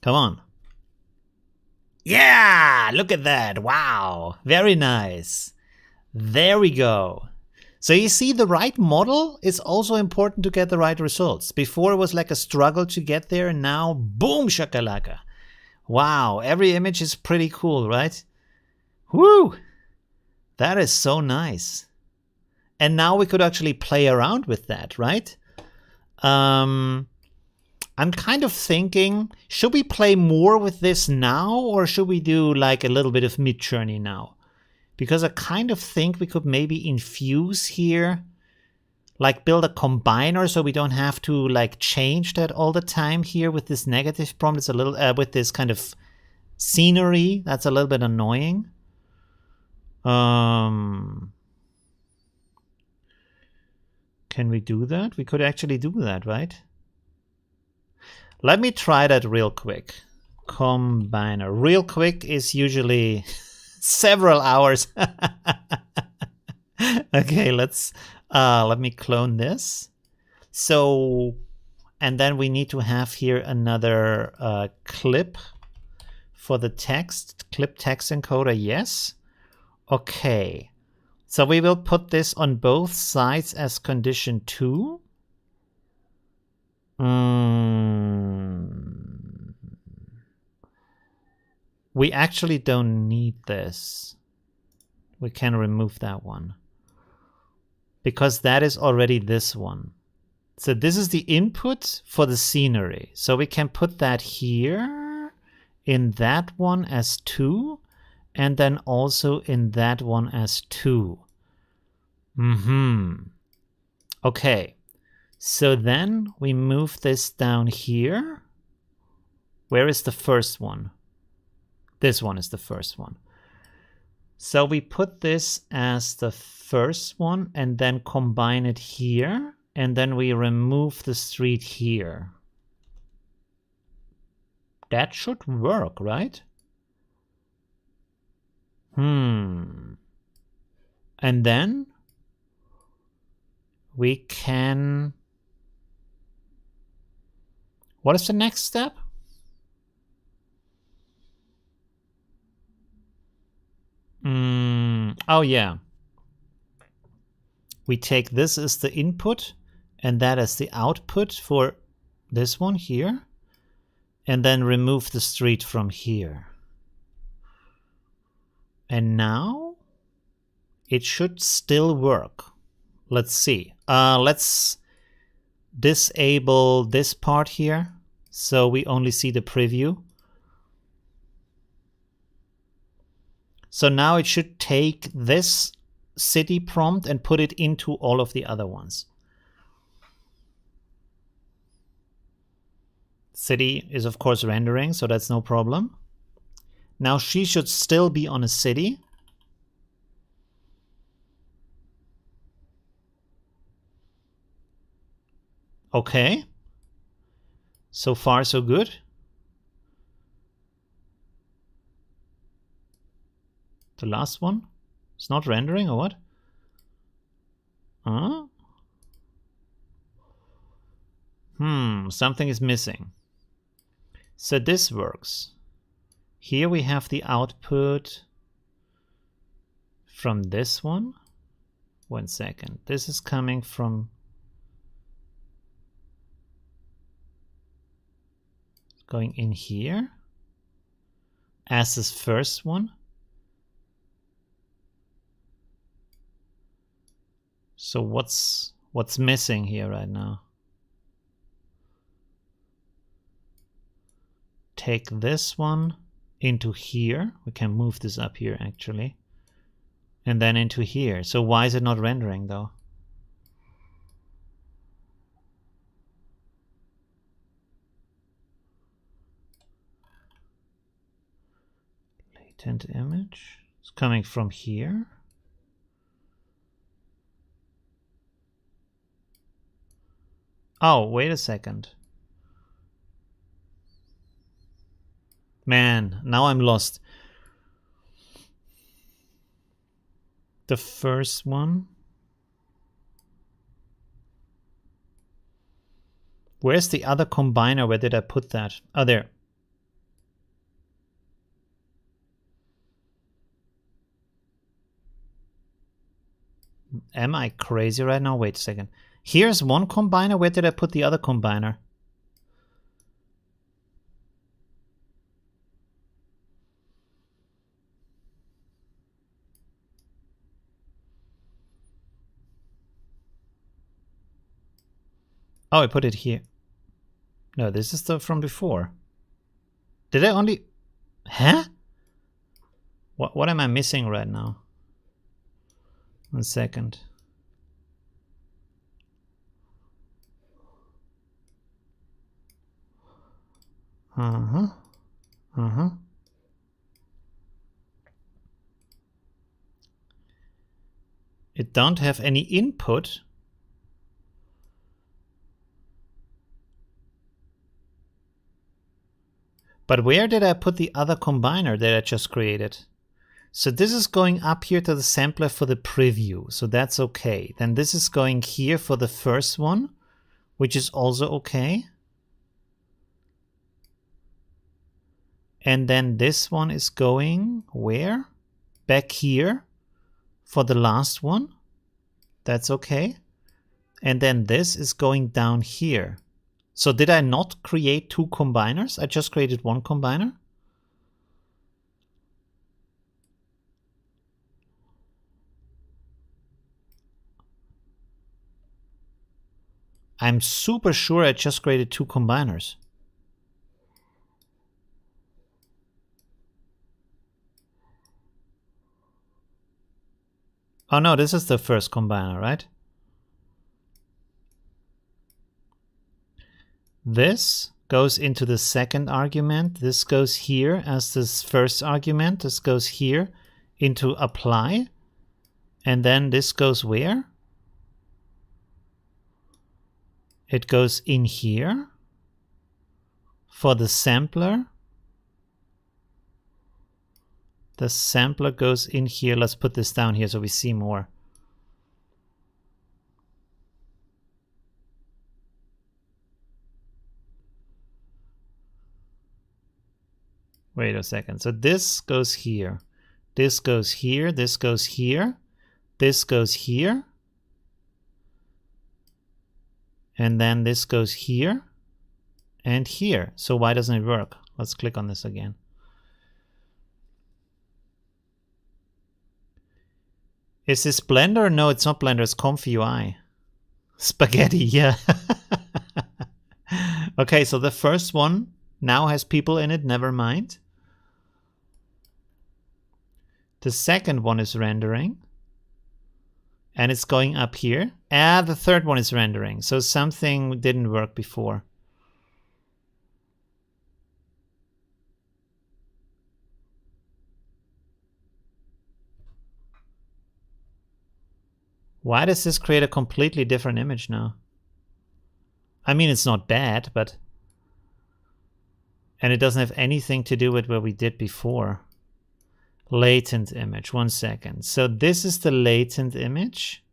Come on. Yeah! Look at that. Wow. Very nice. There we go. So you see, the right model is also important to get the right results. Before it was like a struggle to get there, and now boom shakalaka. Wow, every image is pretty cool, right? Woo! That is so nice. And now we could actually play around with that, right? I'm kind of thinking, should we play more with this now, or should we do like a little bit of Midjourney now? Because I kind of think we could maybe infuse here, like build a combiner so we don't have to like change that all the time here with this negative prompt. It's a little, with this kind of scenery, that's a little bit annoying. Can we do that? We could actually do that, right? Let me try that real quick. combiner. Real quick is usually several hours. Okay, let me clone this. So, and then we need to have here another clip for the text. Clip text encoder, yes. Okay. So we will put this on both sides as condition 2. We actually don't need this. We can remove that one, because that is already this one. So this is the input for the scenery. So we can put that here, in that one as 2, and then also in that one as 2. Okay. So then we move this down here. Where is the first one? This one is the first one. So we put this as the first one and then combine it here. And then we remove the street here. That should work, right? And then we can... What is the next step? Oh, yeah. We take this as the input and that as the output for this one here. And then remove the street from here. And now it should still work. Let's see. Let's disable this part here, so we only see the preview. So now it should take this city prompt and put it into all of the other ones. City is of course rendering, so that's no problem. Now she should still be on a city. Okay. So far, so good. The last one? It's not rendering or what? Huh? Something is missing. So this works. Here we have the output from this one. 1 second. This is coming from... going in here as this first one. So what's missing here right now? Take this one into here. We can move this up here actually. And then into here. So why is it not rendering though? Latent image. It's coming from here. Oh, wait a second. Man, now I'm lost. The first one. Where's the other combiner? Where did I put that? Oh, there. Am I crazy right now? Wait a second. Here's one combiner. Where did I put the other combiner? Oh, I put it here. No, this is the from before. Did I only... Huh? What am I missing right now? 1 second. It don't have any input. But where did I put the other combiner that I just created? So this is going up here to the sampler for the preview, so that's okay. Then this is going here for the first one, which is also okay. And then this one is going where? Back here for the last one. That's okay. And then this is going down here. So did I not create two combiners? I just created one combiner. I'm super sure I just created two combiners. Oh no, this is the first combiner, right? This goes into the second argument. This goes here as this first argument. This goes here into apply. And then this goes where? It goes in here for the sampler. The sampler goes in here. Let's put this down here so we see more. Wait a second. So this goes here. This goes here. This goes here. This goes here. And then this goes here and here. So why doesn't it work? Let's click on this again. Is this Blender? No, it's not Blender. It's ComfyUI. Spaghetti, yeah. Okay, so the first one now has people in it. Never mind. The second one is rendering. And it's going up here. And the third one is rendering. So something didn't work before. Why does this create a completely different image now? I mean, it's not bad, but... And it doesn't have anything to do with what we did before. Latent image, 1 second. So this is the latent image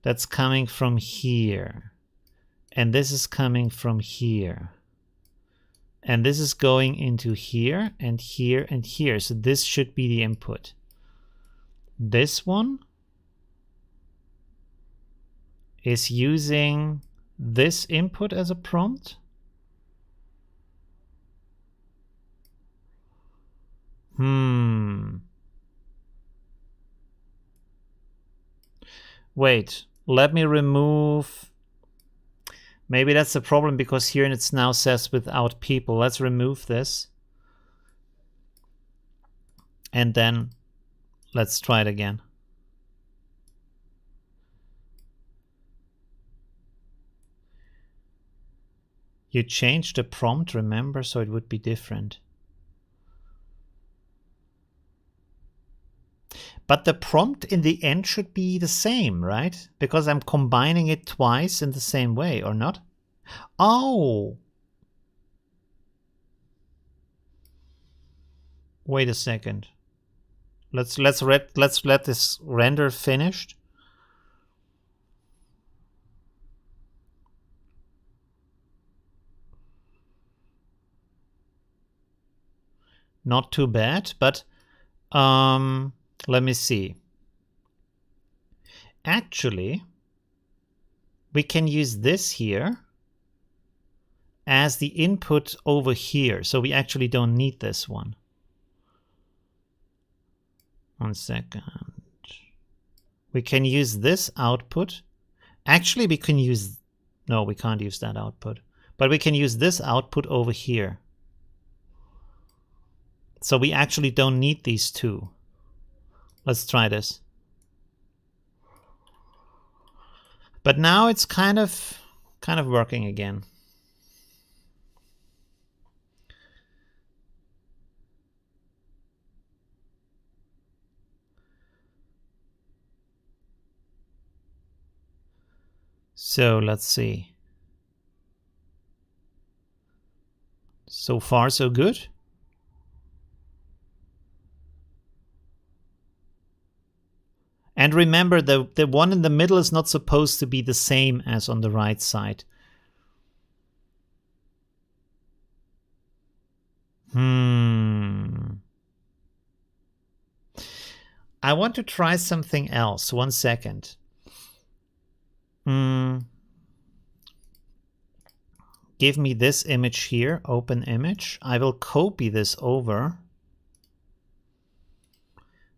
that's coming from here. And this is coming from here. And this is going into here and here and here. So this should be the input. This one is using this input as a prompt. Wait, let me remove. Maybe that's the problem because here it now says without people. Let's remove this. And then let's try it again. You changed the prompt, remember, so it would be different. But the prompt in the end should be the same, right? Because I'm combining it twice in the same way, or not? Oh! Wait a second. Let's let this render finished. Not too bad, but let me see. Actually, we can use this here as the input over here. So we actually don't need this one. 1 second. We can use this output. Actually, we can use... No, we can't use that output. But we can use this output over here. So we actually don't need these two. Let's try this. But now it's kind of working again. So let's see. So far, so good. And remember, the one in the middle is not supposed to be the same as on the right side. I want to try something else. 1 second. Give me this image here, open image. I will copy this over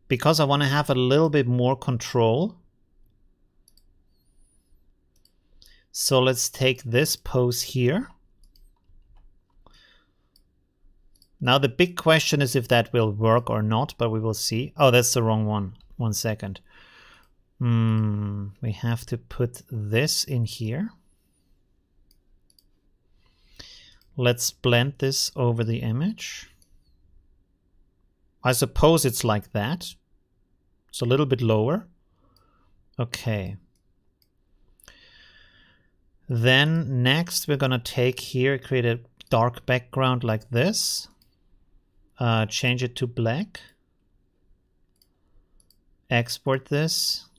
because I want to have a little bit more control. So let's take this pose here. Now the big question is if that will work or not, but we will see. Oh, that's the wrong one. 1 second. We have to put this in here. Let's blend this over the image. I suppose it's like that. It's a little bit lower. Okay. Then next we're gonna take here, create a dark background like this. Change it to black. Export this.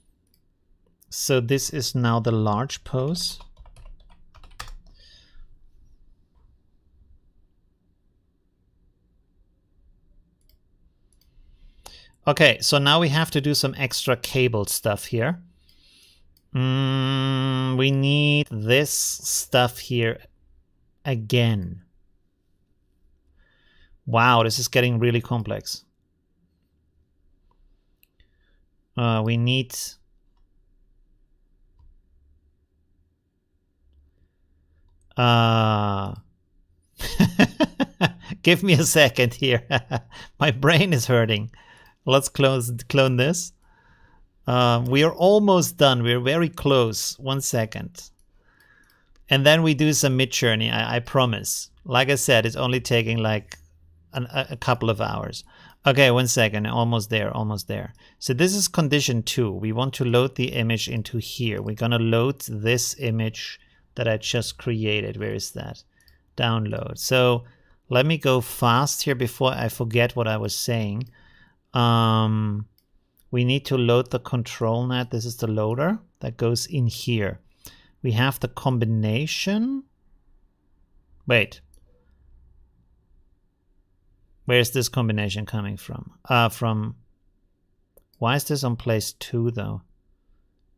So this is now the large pose. Okay, so now we have to do some extra cable stuff here. We need this stuff here again. Wow, this is getting really complex. We need... Give me a second here. My brain is hurting. Let's clone this. We are almost done. We're very close. 1 second. And then we do some Midjourney, I promise. Like I said, it's only taking like a couple of hours. Okay, 1 second. Almost there, almost there. So this is condition 2. We want to load the image into here. We're going to load this image that I just created. Where is that? Download. So let me go fast here before I forget what I was saying. We need to load the control net. This is the loader that goes in here. We have the combination. Wait. Where's this combination coming from? Why is this on place 2 though?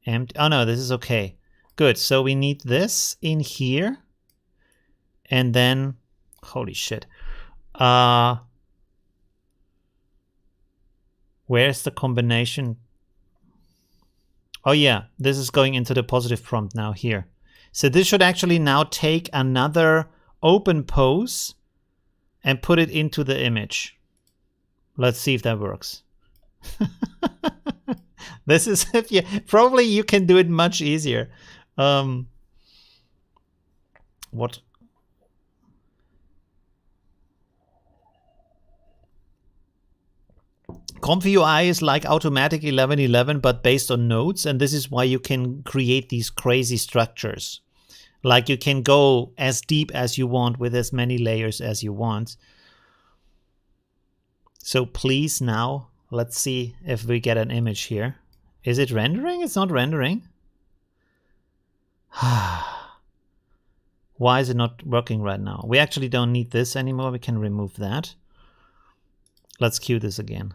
Empty. Oh no, this is okay. Good. So we need this in here. And then, holy shit. Where's the combination? Oh yeah, this is going into the positive prompt now here. So this should actually now take another OpenPose and put it into the image. Let's see if that works. This is, probably you can do it much easier. What? ComfyUI is like Automatic 1111, but based on nodes, and this is why you can create these crazy structures. Like you can go as deep as you want with as many layers as you want. So please now, let's see if we get an image here. Is it rendering? It's not rendering. Why is it not working right now? We actually don't need this anymore. We can remove that. Let's queue this again.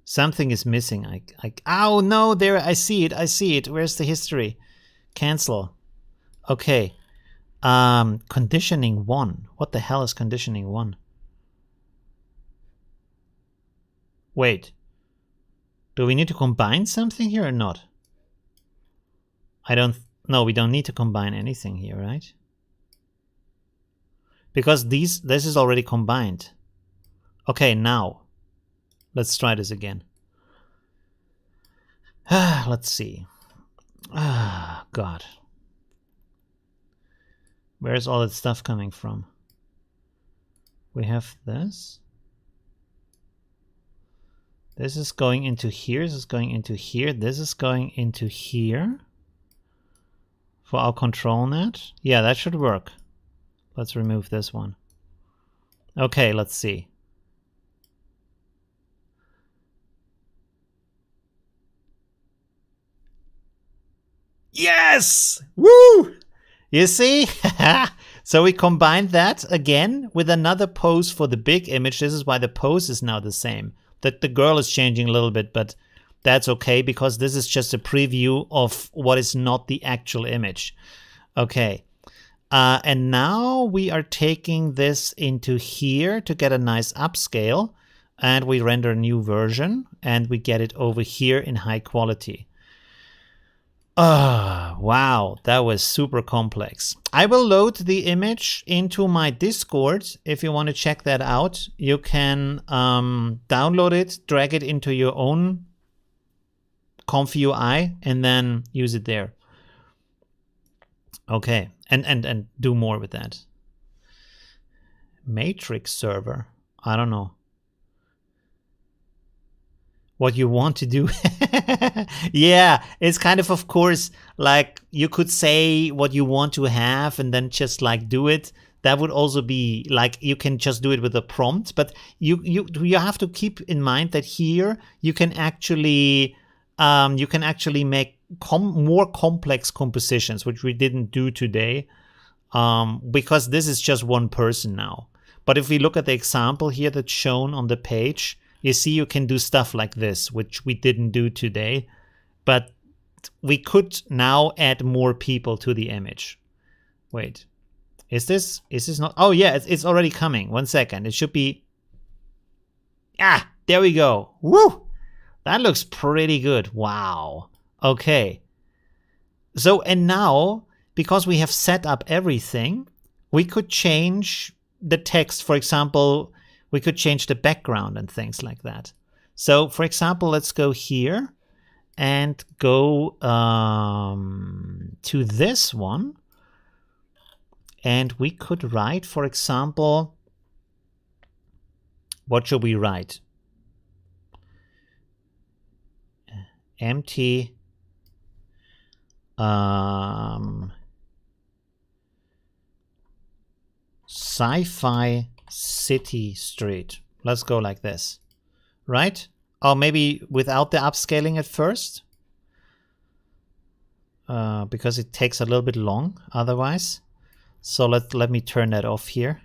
Something is missing. Oh no, there, I see it. I see it. Where's the history? Cancel. Okay. Conditioning 1. What the hell is conditioning 1? Wait. Do we need to combine something here or not? No, we don't need to combine anything here, right? Because this is already combined. Okay, now. Let's try this again. Let's see. God. Where's all that stuff coming from? We have this. This is going into here. This is going into here. This is going into here. For our control net. Yeah, that should work. Let's remove this one. Okay, let's see. Yes! Woo! You see? So we combined that again with another pose for the big image. This is why the pose is now the same. That the girl is changing a little bit, but that's okay because this is just a preview of what is not the actual image. Okay. And now we are taking this into here to get a nice upscale, and we render a new version and we get it over here in high quality. Wow, that was super complex. I will load the image into my Discord. If you want to check that out, you can download it, drag it into your own ComfyUI, and then use it there. Okay, and do more with that. Matrix server. I don't know what you want to do. Yeah, it's kind of course, like you could say what you want to have and then just like do it. That would also be like, you can just do it with a prompt, but you have to keep in mind that here you can actually make more complex compositions, which we didn't do today, because this is just one person now. But if we look at the example here that's shown on the page, you see you can do stuff like this, which we didn't do today, but we could now add more people to the image. Wait, is this not? Oh yeah, it's already coming. 1 second, it should be. Ah, there we go. Woo! That looks pretty good. Wow. Okay. So, and now, because we have set up everything, we could change the text. For example, we could change the background and things like that. So, for example, let's go here and go to this one. And we could write, for example, what should we write? Empty sci-fi city street. Let's go like this, right? Or maybe without the upscaling at first, because it takes a little bit long otherwise. So let me turn that off here.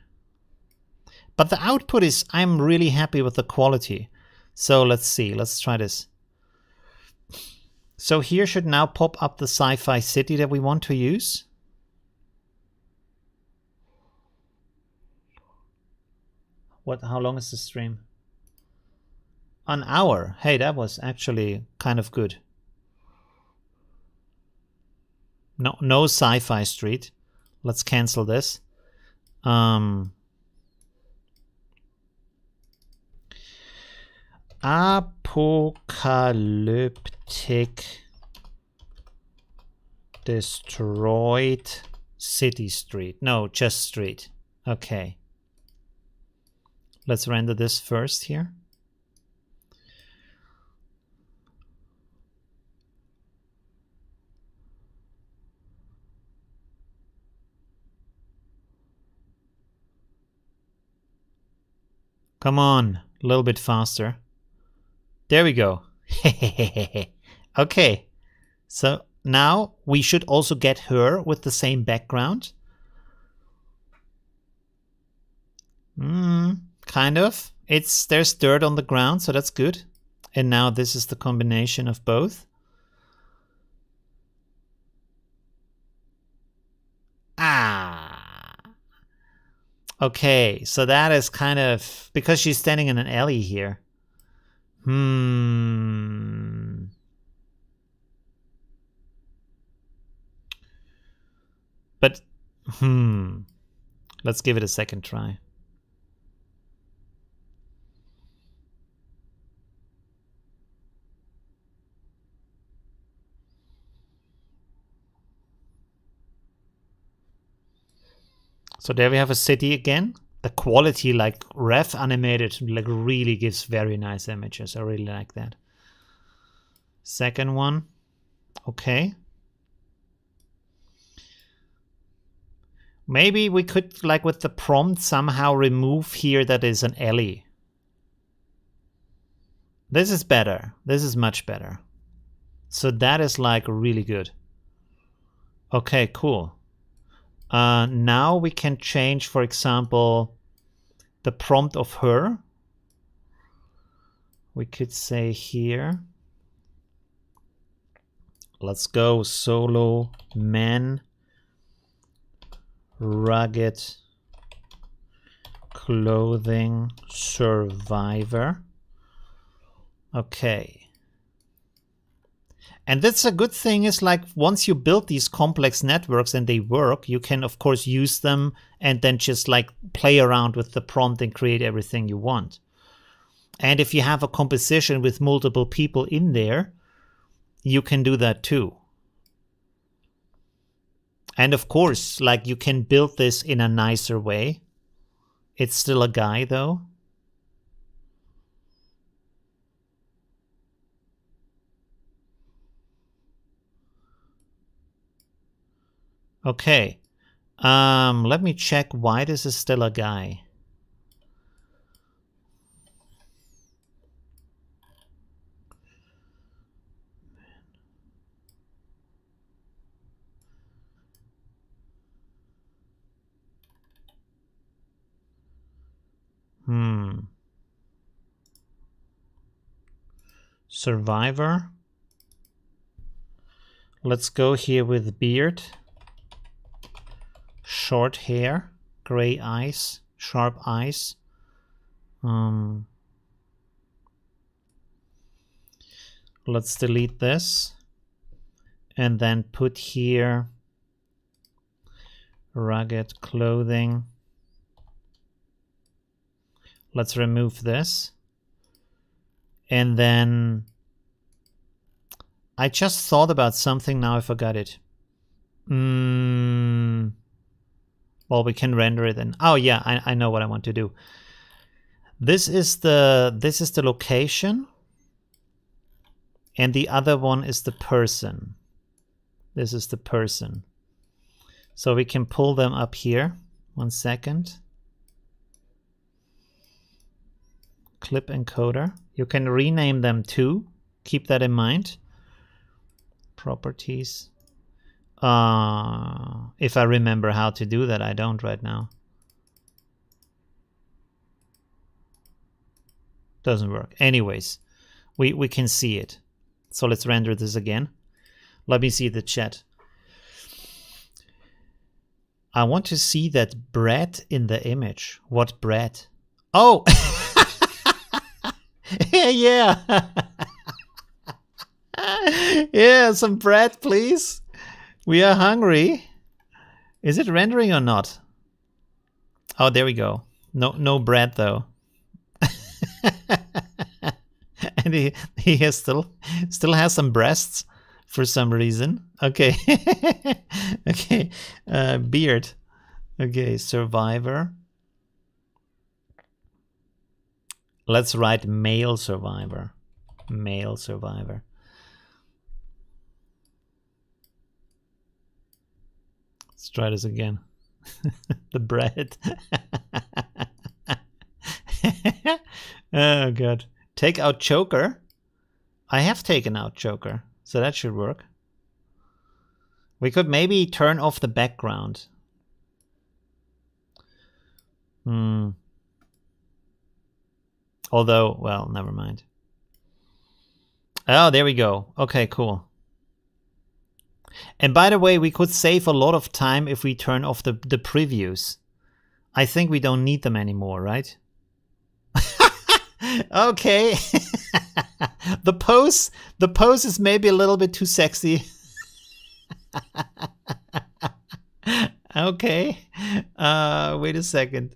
But the output is, I'm really happy with the quality. So let's see, let's try this. So here should now pop up the sci-fi city that we want to use. How long is the stream? An hour. Hey, that was actually kind of good. No sci-fi street. Let's cancel this. Apocalyptic destroyed city street. No, just street. Okay. Let's render this first here. Come on, a little bit faster. There we go. Okay, so now we should also get her with the same background. Kind of. There's dirt on the ground, so that's good. And now this is the combination of both. Okay, so that is kind of because she's standing in an alley here. But let's give it a second try. So there we have a city again. The quality, like ref animated, like really gives very nice images. I really like that. Second one. Okay. Maybe we could, like with the prompt, somehow remove here that is an alley. This is better. This is much better. So that is like really good. Okay, cool. Now we can change, for example, the prompt of her. We could say here, let's go solo man rugged clothing survivor. Okay. And that's a good thing is like once you build these complex networks and they work, you can of course use them and then just like play around with the prompt and create everything you want. And if you have a composition with multiple people in there, you can do that too. And of course, like you can build this in a nicer way. It's still a guy though. Okay. Let me check why this is still a guy. Survivor. Let's go here with beard. Short hair, gray eyes, sharp eyes. Let's delete this and then put here rugged clothing. Let's remove this. And then I just thought about something, now I forgot it. Well, we can render it in. Oh yeah, I know what I want to do. This is the location, and the other one is the person. This is the person. So we can pull them up here. 1 second. Clip encoder. You can rename them too. Keep that in mind. Properties. If I remember how to do that, I don't right now. Doesn't work. Anyways, we can see it. So let's render this again. Let me see the chat. I want to see that bread in the image. What bread? Oh! Yeah. Yeah, some bread, please. We are hungry. Is it rendering or not? Oh, there we go. No bread though. And he has still has some breasts for some reason. Okay. Okay. Beard. Okay, survivor. Let's write male survivor. Male survivor. Let's try this again. The bread. Oh god. Take out choker. I have taken out choker, so that should work. We could maybe turn off the background. Although, well, never mind. Oh, there we go. Okay, cool. And by the way, we could save a lot of time if we turn off the previews. I think we don't need them anymore, right? Okay. The pose is maybe a little bit too sexy. Okay. Wait a second.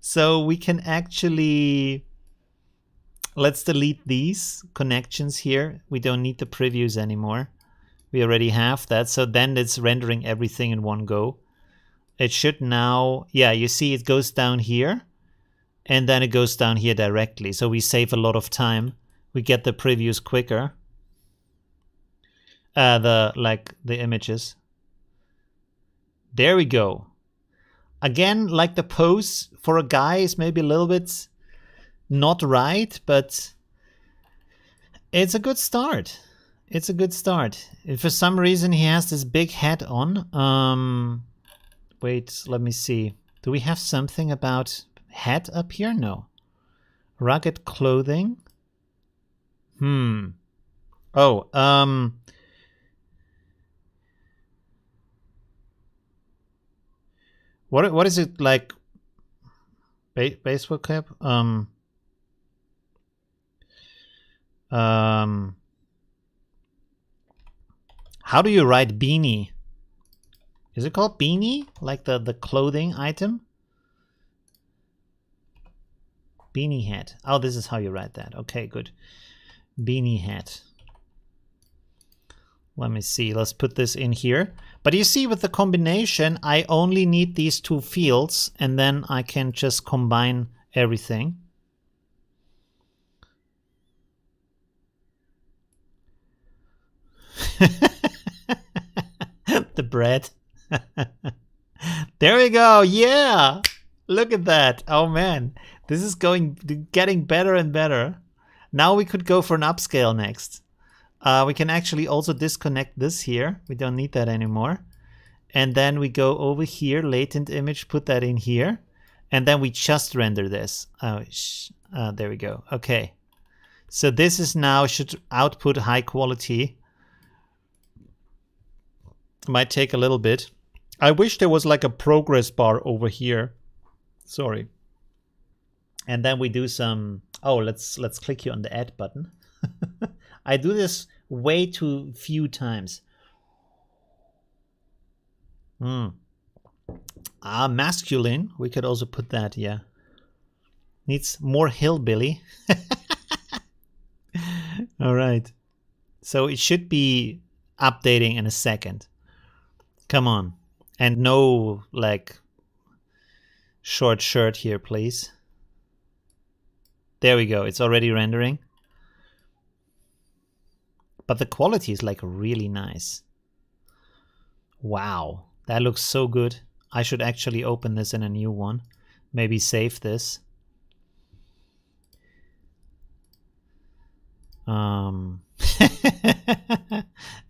So we can actually, let's delete these connections here. We don't need the previews anymore. We already have that. So then it's rendering everything in one go. It should now, yeah, you see it goes down here and then it goes down here directly. So we save a lot of time. We get the previews quicker. The images. There we go. Again, like the pose for a guy is maybe a little bit not right, but it's a good start. It's a good start. If for some reason he has this big hat on, wait, let me see. Do we have something about hat up here? No. Rugged clothing. Oh, what is it like? Baseball cap? How do you write beanie? Is it called beanie? Like the clothing item? Beanie hat. Oh, this is how you write that. Okay, good. Beanie hat. Let me see. Let's put this in here. But you see, with the combination, I only need these two fields, and then I can just combine everything. The bread. There we go. Yeah. Look at that. Oh man, this is getting better and better. Now we could go for an upscale next. We can actually also disconnect this here. We don't need that anymore. And then we go over here, latent image, put that in here. And then we just render this. There we go. Okay. So this is now should output high quality. Might take a little bit. I wish there was like a progress bar over here. Sorry. And then we do some, oh, let's click here on the add button. I do this way too few times. Masculine. We could also put that, yeah. Needs more hillbilly. All right. So it should be updating in a second. Come on. And no, like, short shirt here, please. There we go. It's already rendering. But the quality is like really nice. Wow. That looks so good. I should actually open this in a new one. Maybe save this.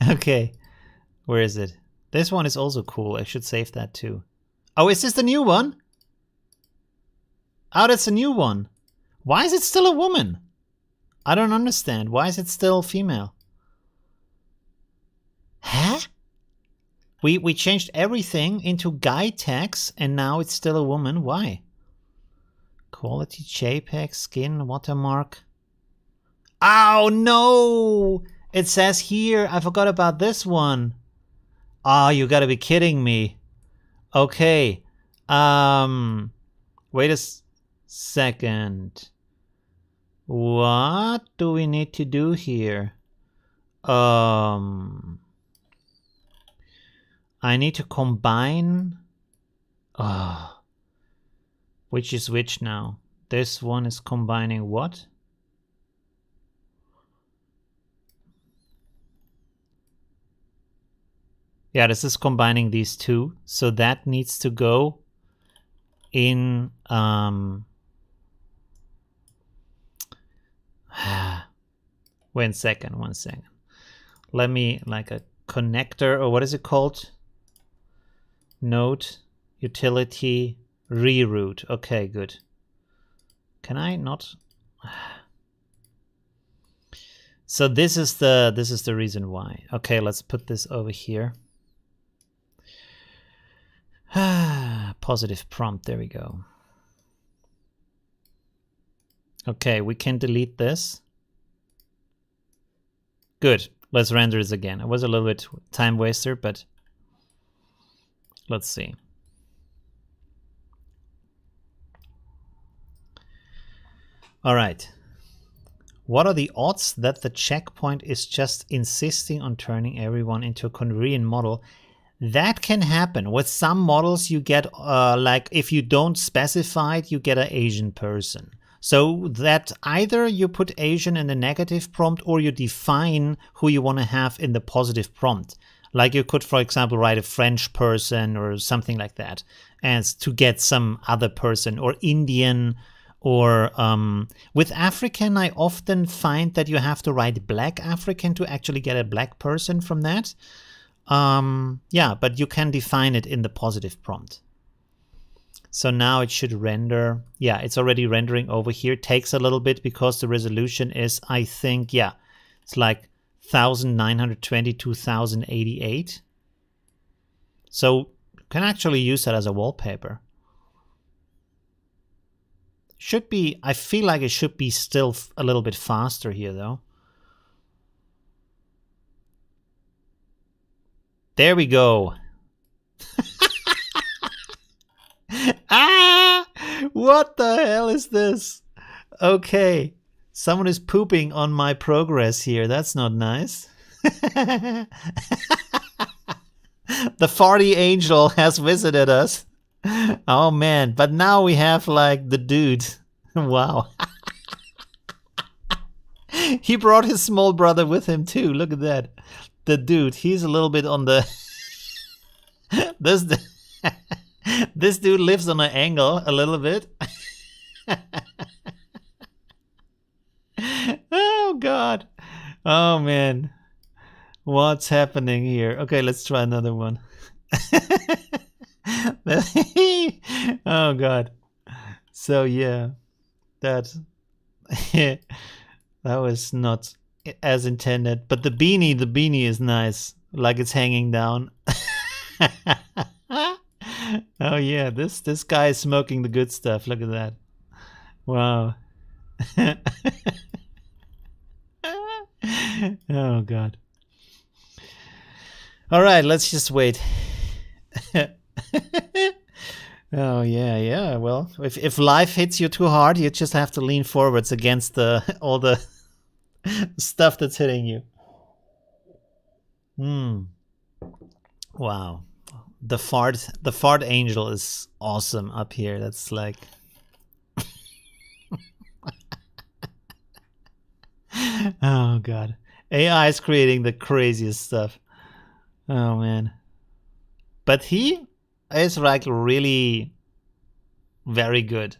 Okay. Where is it? This one is also cool. I should save that too. Oh, is this the new one? Oh, that's a new one. Why is it still a woman? I don't understand. Why is it still female? Huh? We changed everything into guy tags and now it's still a woman. Why? Quality JPEG, skin, watermark. Oh no! It says here, I forgot about this one. Oh, you gotta be kidding me. Okay. Wait a second. What do we need to do here? I need to combine. Which is which now? This one is combining what? Yeah, this is combining these two. So that needs to go in one second. Let me, like a connector, or what is it called? Node, utility, reroute. Okay, good. Can I not? So this is the reason why. Okay, let's put this over here. Positive prompt, there we go. Okay, we can delete this. Good, let's render this again. It was a little bit time waster, but let's see. All right. What are the odds that the checkpoint is just insisting on turning everyone into a Korean model? That can happen. With some models, you get, like, if you don't specify it, you get an Asian person. So that either you put Asian in the negative prompt or you define who you want to have in the positive prompt. Like you could, for example, write a French person or something like that, and to get some other person, or Indian, or with African, I often find that you have to write black African to actually get a black person from that. Yeah, but you can define it in the positive prompt. So now it should render. Yeah, it's already rendering over here. Takes a little bit because the resolution is, I think, yeah, it's like 1920 to 1088. So you can actually use that as a wallpaper. Should be, I feel like it should be still a little bit faster here though. There we go. Ah! What the hell is this? Okay. Someone is pooping on my progress here. That's not nice. The farty angel has visited us. Oh man, but now we have like the dude. Wow. He brought his small brother with him too. Look at that. The dude, he's a little bit on the... This dude lives on an angle a little bit. Oh God. Oh man. What's happening here? Okay, let's try another one. Oh God. So yeah, that that was not as intended. But the beanie is nice. Like it's hanging down. Oh yeah, this guy is smoking the good stuff. Look at that. Wow. Oh God. All right, let's just wait. Oh yeah. Well, if life hits you too hard, you just have to lean forwards against all the stuff that's hitting you. Wow. The fart angel is awesome up here. That's like oh God. AI is creating the craziest stuff. Oh man. But he is like really very good.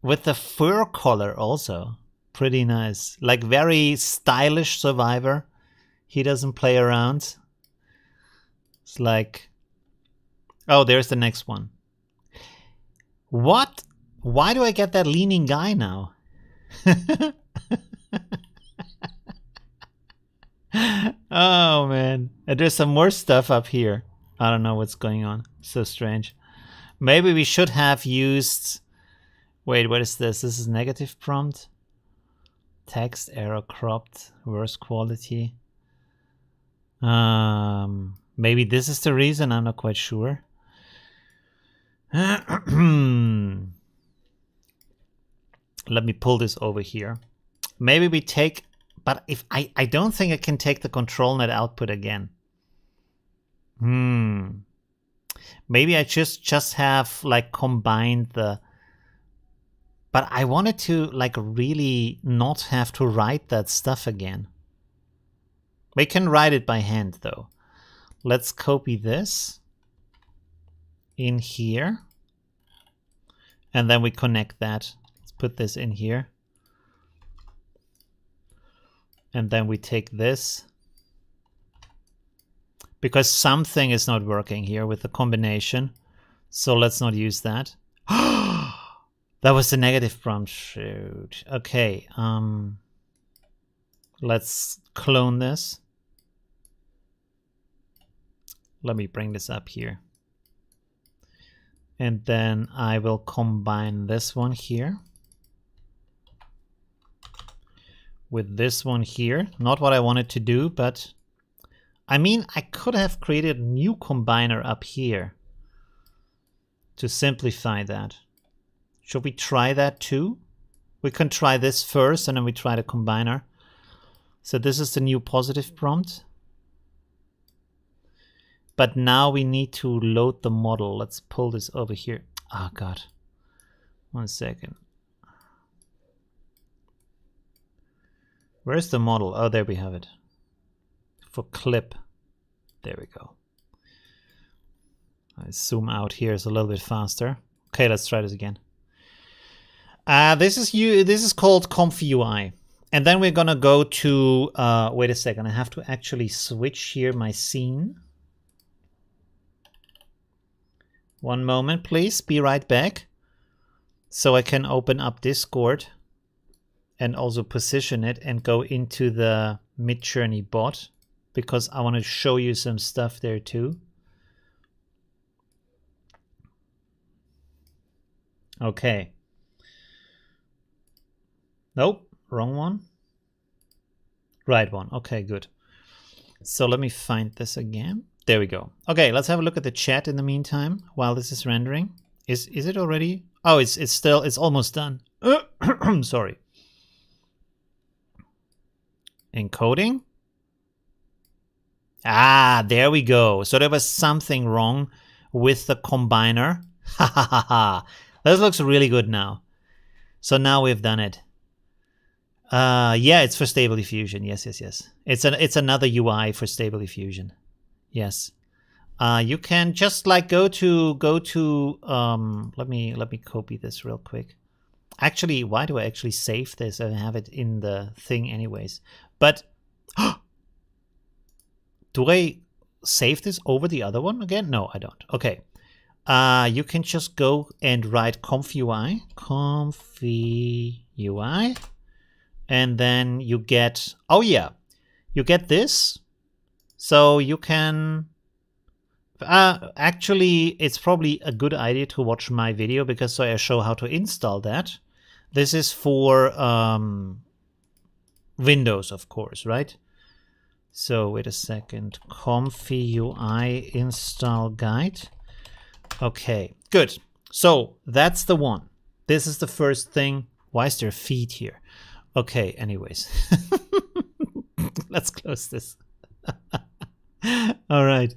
With the fur color also. Pretty nice. Like very stylish survivor. He doesn't play around. It's like, oh, there's the next one. What? Why do I get that leaning guy now? Oh man. And there's some more stuff up here. I don't know what's going on. So strange. Maybe we should have used... Wait, what is this? This is negative prompt. Text error cropped. Worse quality. Maybe this is the reason. I'm not quite sure. Let me pull this over here. Maybe we take... But if I don't think I can take the control net output again. Maybe I just have like combined the... But I wanted to like really not have to write that stuff again. We can write it by hand though. Let's copy this in here. And then we connect that. Let's put this in here. And then we take this. Because something is not working here with the combination. So let's not use that. That was the negative prompt. Shoot. Okay. Let's clone this. Let me bring this up here. And then I will combine this one here with this one here. Not what I wanted to do, but I mean, I could have created a new combiner up here to simplify that. Should we try that too? We can try this first and then we try the combiner. So this is the new positive prompt. But now we need to load the model. Let's pull this over here. Oh God. 1 second. Where's the model? Oh, there we have it. For clip. There we go. I zoom out here is a little bit faster. Okay, let's try this again. This is called ComfyUI. And then we're gonna go to, wait a second, I have to actually switch here my scene. One moment, please, be right back. So I can open up Discord and also position it and go into the Midjourney bot because I want to show you some stuff there too. Okay. Nope, wrong one. Right one. Okay, good. So let me find this again. There we go. Okay, let's have a look at the chat in the meantime while this is rendering. Is it already? Oh, it's almost done. Sorry. Encoding. Ah, there we go. So there was something wrong with the combiner. Ha ha ha ha. This looks really good now. So now we've done it. Yeah, it's for Stable Diffusion. Yes. It's another UI for Stable Diffusion. Yes. You can just like go to let me copy this real quick. Actually, why do I actually save this? I have it in the thing anyways. But do I save this over the other one again? No, I don't. Okay. You can just go and write ComfyUI, and then you get, oh yeah, you get this. So you can, actually, it's probably a good idea to watch my video because I show how to install that. This is for Windows, of course, right? So wait a second, ComfyUI install guide. Okay, good. So that's the one. This is the first thing. Why is there feet here? Okay, anyways. Let's close this. All right.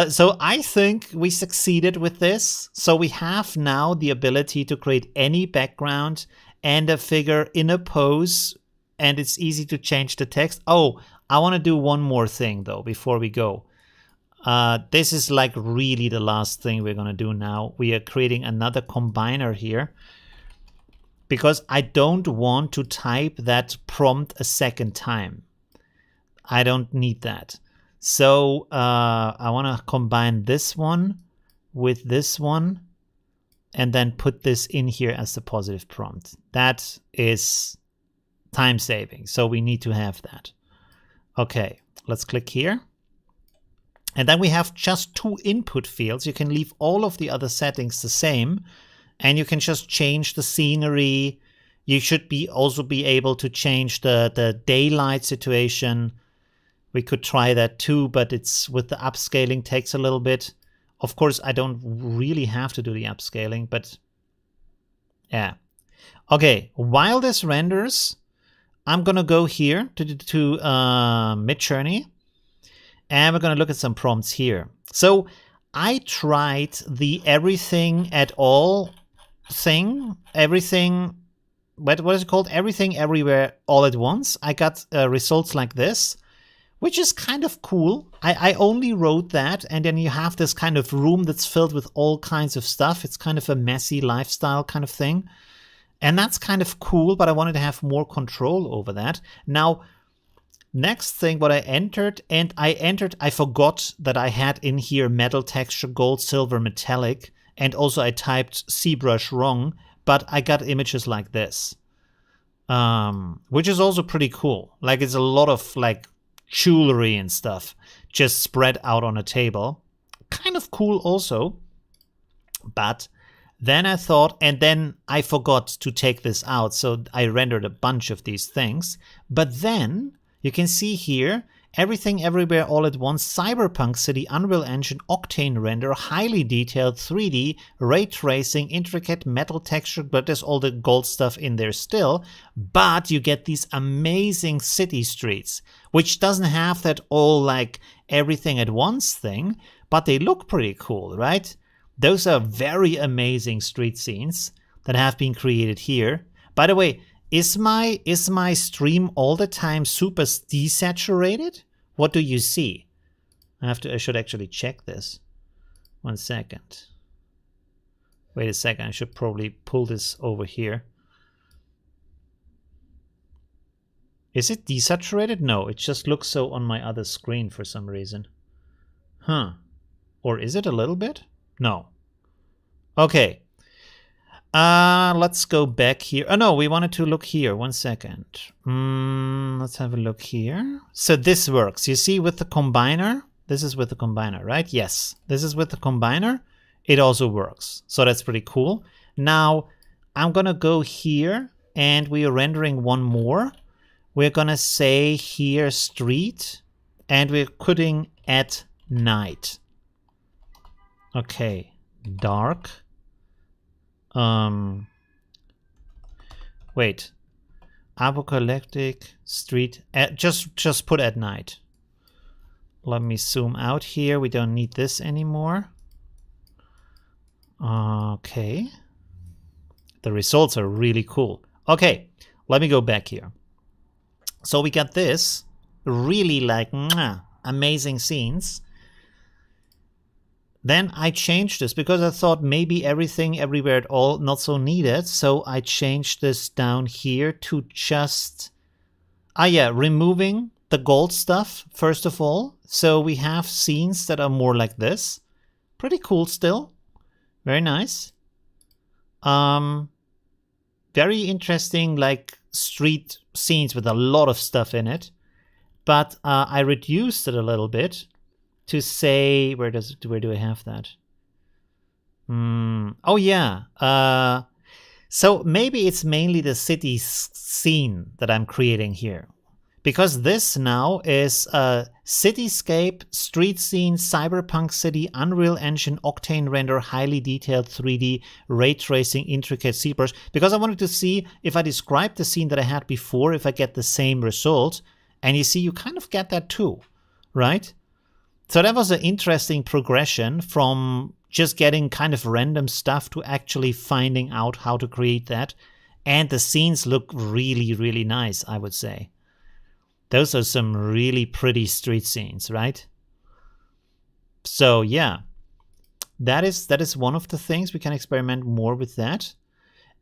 So I think we succeeded with this. So we have now the ability to create any background and a figure in a pose, and it's easy to change the text. Oh, I want to do one more thing though before we go. This is like really the last thing we're going to do now. We are creating another combiner here because I don't want to type that prompt a second time. I don't need that. So I want to combine this one with this one and then put this in here as the positive prompt. That is time saving. So we need to have that. Okay, let's click here. And then we have just two input fields. You can leave all of the other settings the same, and you can just change the scenery. You should also be able to change the daylight situation. We could try that too, but it's with the upscaling takes a little bit. Of course, I don't really have to do the upscaling, but yeah. Okay, while this renders, I'm gonna go here to Midjourney. And we're going to look at some prompts here. So I tried the everything at all thing. Everything, what is it called? Everything everywhere all at once. I got results like this, which is kind of cool. I only wrote that. And then you have this kind of room that's filled with all kinds of stuff. It's kind of a messy lifestyle kind of thing. And that's kind of cool, but I wanted to have more control over that. Now, next thing, what I forgot that I had in here metal texture, gold, silver, metallic, and also I typed ZBrush wrong, but I got images like this, which is also pretty cool. Like it's a lot of like jewelry and stuff just spread out on a table. Kind of cool also, but then I thought, and then I forgot to take this out, so I rendered a bunch of these things, but then you can see here, everything everywhere all at once, Cyberpunk City, Unreal Engine, Octane render, highly detailed 3D, ray tracing, intricate metal texture, but there's all the gold stuff in there still. But you get these amazing city streets, which doesn't have that all like everything at once thing, but they look pretty cool, right? Those are very amazing street scenes that have been created here. By the way, is my stream all the time super desaturated? What do you see? I should actually check this. 1 second. Wait a second, I should probably pull this over here. Is it desaturated? No, it just looks so on my other screen for some reason. Huh. Or is it a little bit? No. Okay. Let's go back here. Oh no, we wanted to look here. 1 second. Let's have a look here. So this works. You see with the combiner? This is with the combiner, right? Yes. This is with the combiner. It also works. So that's pretty cool. Now, I'm going to go here and we are rendering one more. We're going to say here street and we're putting at night. Okay. Dark. Wait. Apocalyptic street. Just put at night. Let me zoom out here. We don't need this anymore. Okay. The results are really cool. Okay, let me go back here. So we got this really like amazing scenes. Then I changed this because I thought maybe everything everywhere at all not so needed. So I changed this down here to just removing the gold stuff first of all. So we have scenes that are more like this. Pretty cool still. Very nice. Very interesting, like street scenes with a lot of stuff in it. But I reduced it a little bit to say, where do I have that? Oh yeah. So maybe it's mainly the city scene that I'm creating here. Because this now is a cityscape, street scene, cyberpunk city, Unreal Engine, Octane render, highly detailed 3D, ray tracing, intricate ZBrush. Because I wanted to see if I describe the scene that I had before, if I get the same result. And you see, you kind of get that too, right? So that was an interesting progression from just getting kind of random stuff to actually finding out how to create that. And the scenes look really, really nice, I would say. Those are some really pretty street scenes, right? So yeah, that is one of the things. We can experiment more with that.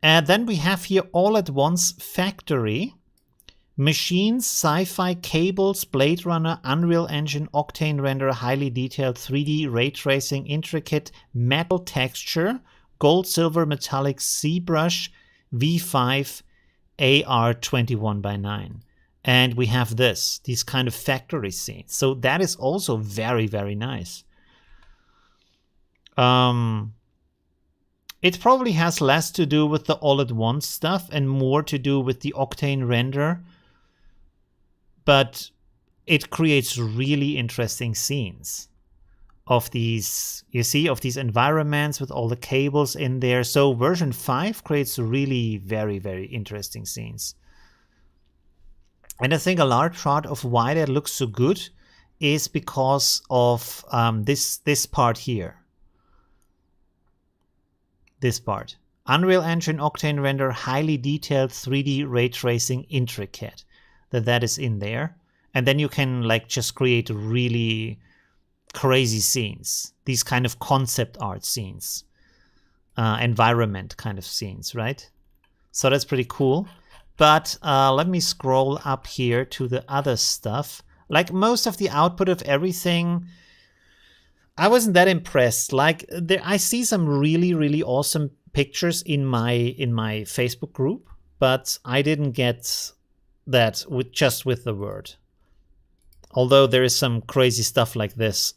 And then we have here all at once factory, machines, sci-fi, cables, Blade Runner, Unreal Engine, Octane render, highly detailed 3D, ray tracing, intricate metal texture, gold, silver, metallic, ZBrush, V5, AR21x9. And we have these kind of factory scenes. So that is also very, very nice. It probably has less to do with the all-at-once stuff and more to do with the Octane render. But it creates really interesting scenes of these, you see, of these environments with all the cables in there. So version 5 creates really very, very interesting scenes. And I think a large part of why that looks so good is because of this part here. This part. Unreal Engine, Octane render, highly detailed 3D ray tracing, intricate. That is in there. And then you can like just create really crazy scenes. These kind of concept art scenes. Environment kind of scenes, right? So that's pretty cool. But let me scroll up here to the other stuff. Like most of the output of everything, I wasn't that impressed. Like I see some really, really awesome pictures in my Facebook group, but I didn't get that just with the word. Although there is some crazy stuff like this.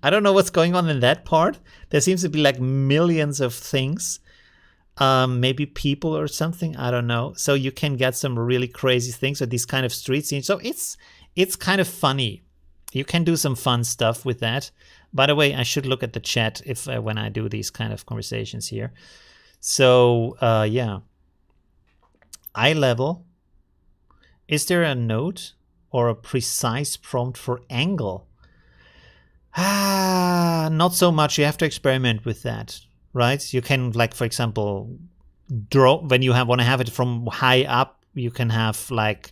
I don't know what's going on in that part. There seems to be like millions of things. Maybe people or something, I don't know. So you can get some really crazy things or these kind of street scenes. So it's kind of funny. You can do some fun stuff with that. By the way, I should look at the chat if when I do these kind of conversations here. So yeah, eye level. Is there a note or a precise prompt for angle? Not so much. You have to experiment with that. Right? You can, like, for example, draw when you want to have it from high up, you can have like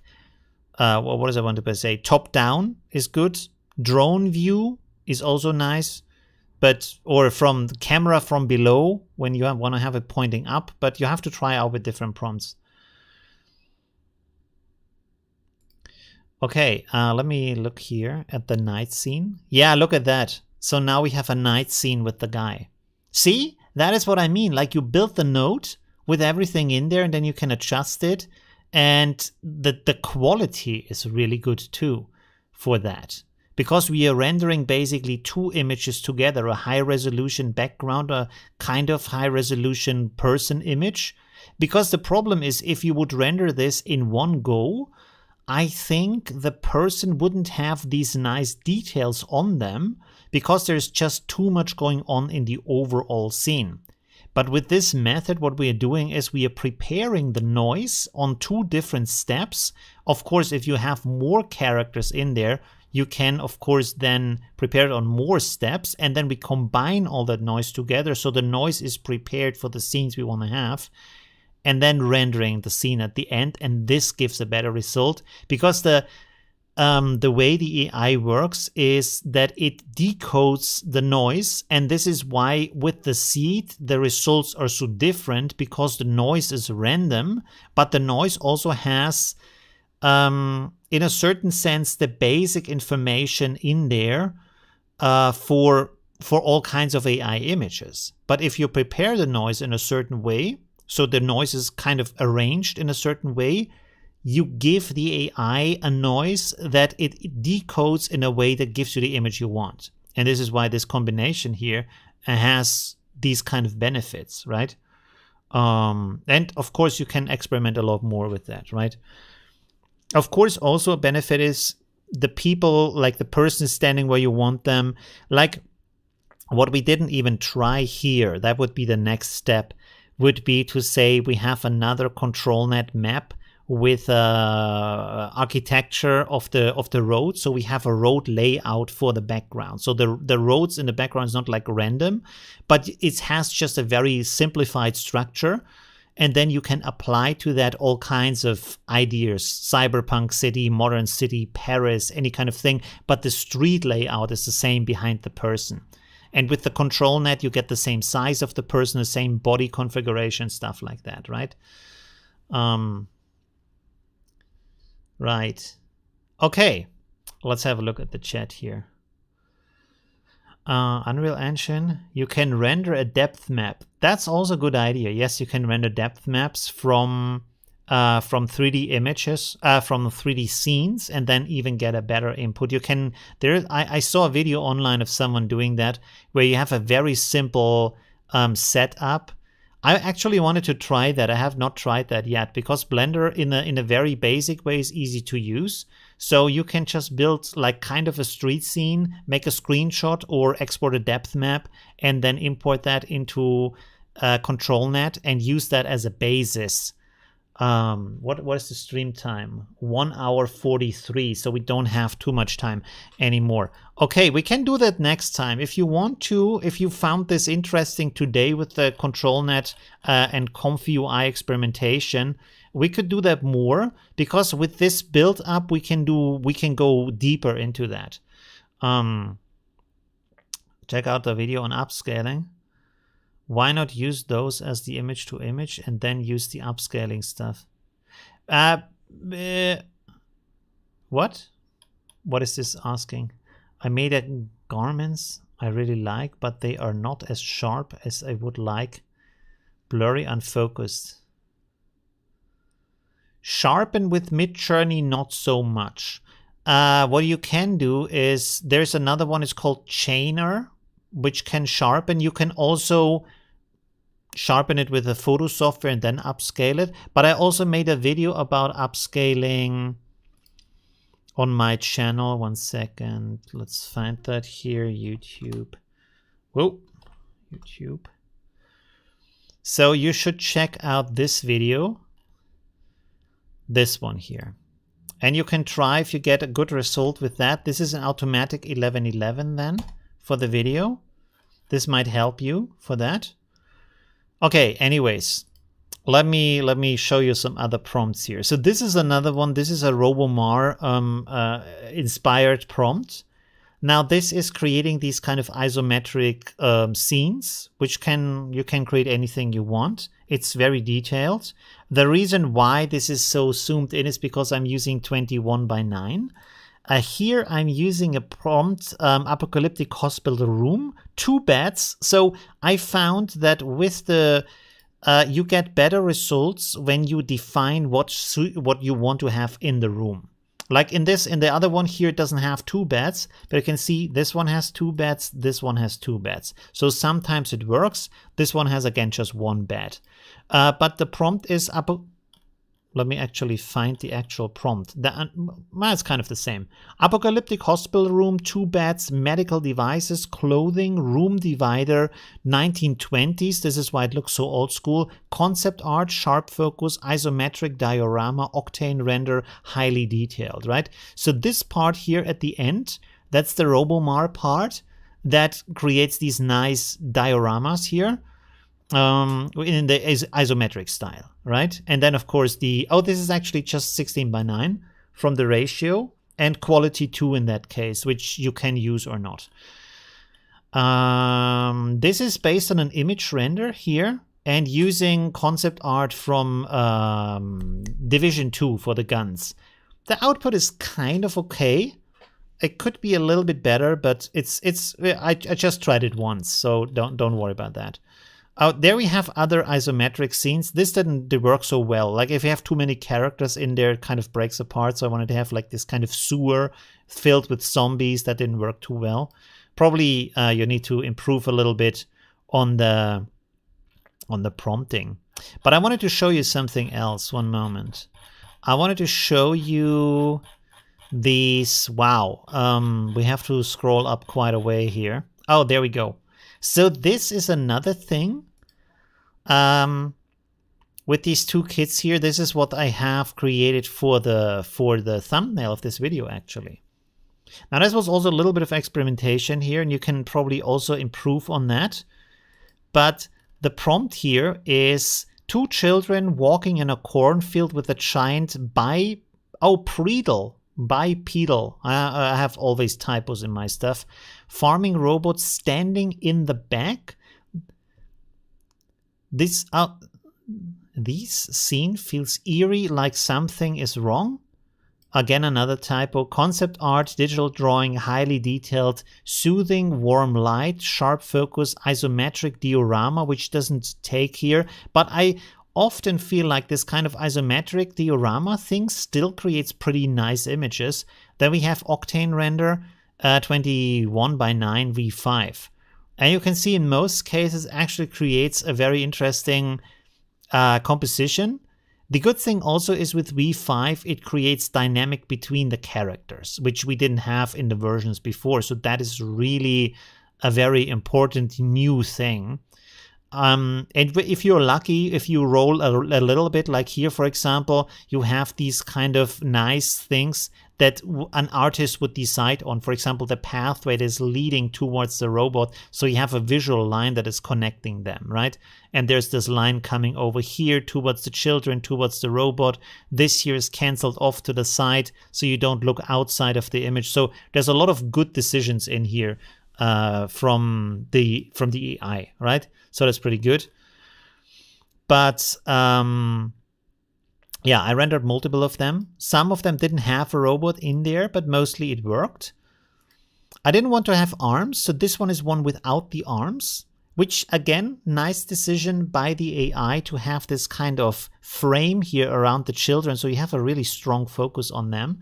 what does I want to say? Top down is good. Drone view is also nice, but or from the camera from below when you want to have it pointing up, but you have to try out with different prompts. Okay, let me look here at the night scene. Yeah, look at that. So now we have a night scene with the guy. See, that is what I mean. Like you build the node with everything in there and then you can adjust it. And the quality is really good too for that. Because we are rendering basically two images together, a high resolution background, a kind of high resolution person image. Because the problem is if you would render this in one go, I think the person wouldn't have these nice details on them because there's just too much going on in the overall scene. But with this method, what we are doing is we are preparing the noise on two different steps. Of course, if you have more characters in there, you can, of course, then prepare it on more steps, and then we combine all that noise together so the noise is prepared for the scenes we want to have, and then rendering the scene at the end, and this gives a better result because the way the AI works is that it decodes the noise, and this is why with the seed the results are so different because the noise is random, but the noise also has in a certain sense the basic information in there for all kinds of AI images. But if you prepare the noise in a certain way, so the noise is kind of arranged in a certain way, you give the AI a noise that it decodes in a way that gives you the image you want. And this is why this combination here has these kind of benefits, right? And of course you can experiment a lot more with that, right? Of course, also a benefit is the people, like the person standing where you want them, like what we didn't even try here, that would be the next step, would be to say we have another control net map with architecture of the road. So we have a road layout for the background. So the roads in the background is not like random, but it has just a very simplified structure. And then you can apply to that all kinds of ideas, cyberpunk city, modern city, Paris, any kind of thing. But the street layout is the same behind the person. And with the control net, you get the same size of the person, the same body configuration, stuff like that, right? Right. Okay, let's have a look at the chat here. Unreal Engine, you can render a depth map. That's also a good idea. Yes, you can render depth maps from 3D images, from 3D scenes, and then even get a better input. You can. I saw a video online of someone doing that, where you have a very simple setup. I actually wanted to try that. I have not tried that yet because Blender in a very basic way is easy to use. So you can just build like kind of a street scene, make a screenshot or export a depth map, and then import that into ControlNet and use that as a basis. What is the stream time? 1 hour 43, so we don't have too much time anymore. Okay, we can do that next time if you want to. If you found this interesting today with the ControlNet and ComfyUI experimentation, we could do that more because with this build up we can go deeper into that. Check out the video on upscaling. Why not use those as the image to image and then use the upscaling stuff? What? What is this asking? I made garments I really like, but they are not as sharp as I would like. Blurry, unfocused. Sharpen with Midjourney, not so much. What you can do is, there's another one, it's called Chainer, which can sharpen. You can also sharpen it with a photo software and then upscale it. But I also made a video about upscaling on my channel. 1 second. Let's find that here. YouTube. Whoa. YouTube. So you should check out this video. This one here. And you can try if you get a good result with that. This is an automatic 1111 then for the video. This might help you for that. Okay, anyways, let me show you some other prompts here. So this is another one. This is a RoboMar inspired prompt. Now this is creating these kind of isometric scenes, which you can create anything you want. It's very detailed. The reason why this is so zoomed in is because I'm using 21:9. Here I'm using a prompt, apocalyptic hospital room, 2 beds. So I found that with the you get better results when you define what you want to have in the room. Like in the other one here, it doesn't have 2 beds, but you can see this one has 2 beds, this one has 2 beds. So sometimes it works. This one has, again, just 1 bed. But the prompt is let me actually find the actual prompt. It's kind of the same. Apocalyptic hospital room, 2 beds, medical devices, clothing, room divider, 1920s. This is why it looks so old school. Concept art, sharp focus, isometric diorama, octane render, highly detailed, right? So this part here at the end, that's the RoboMar part that creates these nice dioramas here. In the isometric style, right? And then of course this is actually just 16:9 from the ratio, and quality 2 in that case, which you can use or not. This is based on an image render here and using concept art from Division 2 for the guns. The output is kind of okay. It could be a little bit better, but I just tried it once, so don't worry about that. There we have other isometric scenes. This didn't work so well. Like if you have too many characters in there, it kind of breaks apart. So I wanted to have like this kind of sewer filled with zombies. That didn't work too well. Probably you need to improve a little bit on the prompting. But I wanted to show you something else. One moment. I wanted to show you these. Wow. We have to scroll up quite a way here. Oh, there we go. So this is another thing with these 2 kids here. This is what I have created for the thumbnail of this video, actually. Now this was also a little bit of experimentation here, and you can probably also improve on that. But the prompt here is 2 children walking in a cornfield with a giant bipedal. I have always typos in my stuff. Farming robot standing in the back. This scene feels eerie, like something is wrong. Again, another typo. Concept art, digital drawing, highly detailed, soothing, warm light, sharp focus, isometric diorama, which doesn't take here. But I often feel like this kind of isometric diorama thing still creates pretty nice images. Then we have octane render, 21:9 V5. And you can see in most cases actually creates a very interesting composition. The good thing also is with V5, it creates dynamic between the characters, which we didn't have in the versions before. So that is really a very important new thing. And if you're lucky, if you roll a little bit, like here, for example, you have these kind of nice things that an artist would decide on. For example, the pathway that is leading towards the robot. So you have a visual line that is connecting them, right? And there's this line coming over here towards the children, towards the robot. This here is canceled off to the side, so you don't look outside of the image. So there's a lot of good decisions in here from the AI, right? So that's pretty good. But yeah, I rendered multiple of them. Some of them didn't have a robot in there, but mostly it worked. I didn't want to have arms, so this one is one without the arms, which again, nice decision by the AI to have this kind of frame here around the children, so you have a really strong focus on them.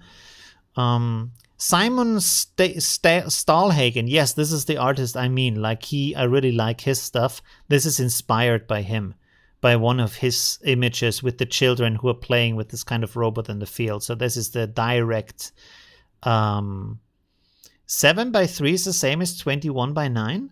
Simon Stahlhagen, yes, this is the artist I mean. Like I really like his stuff. This is inspired by him, by one of his images with the children who are playing with this kind of robot in the field. So this is the direct 7:3 is the same as 21:9.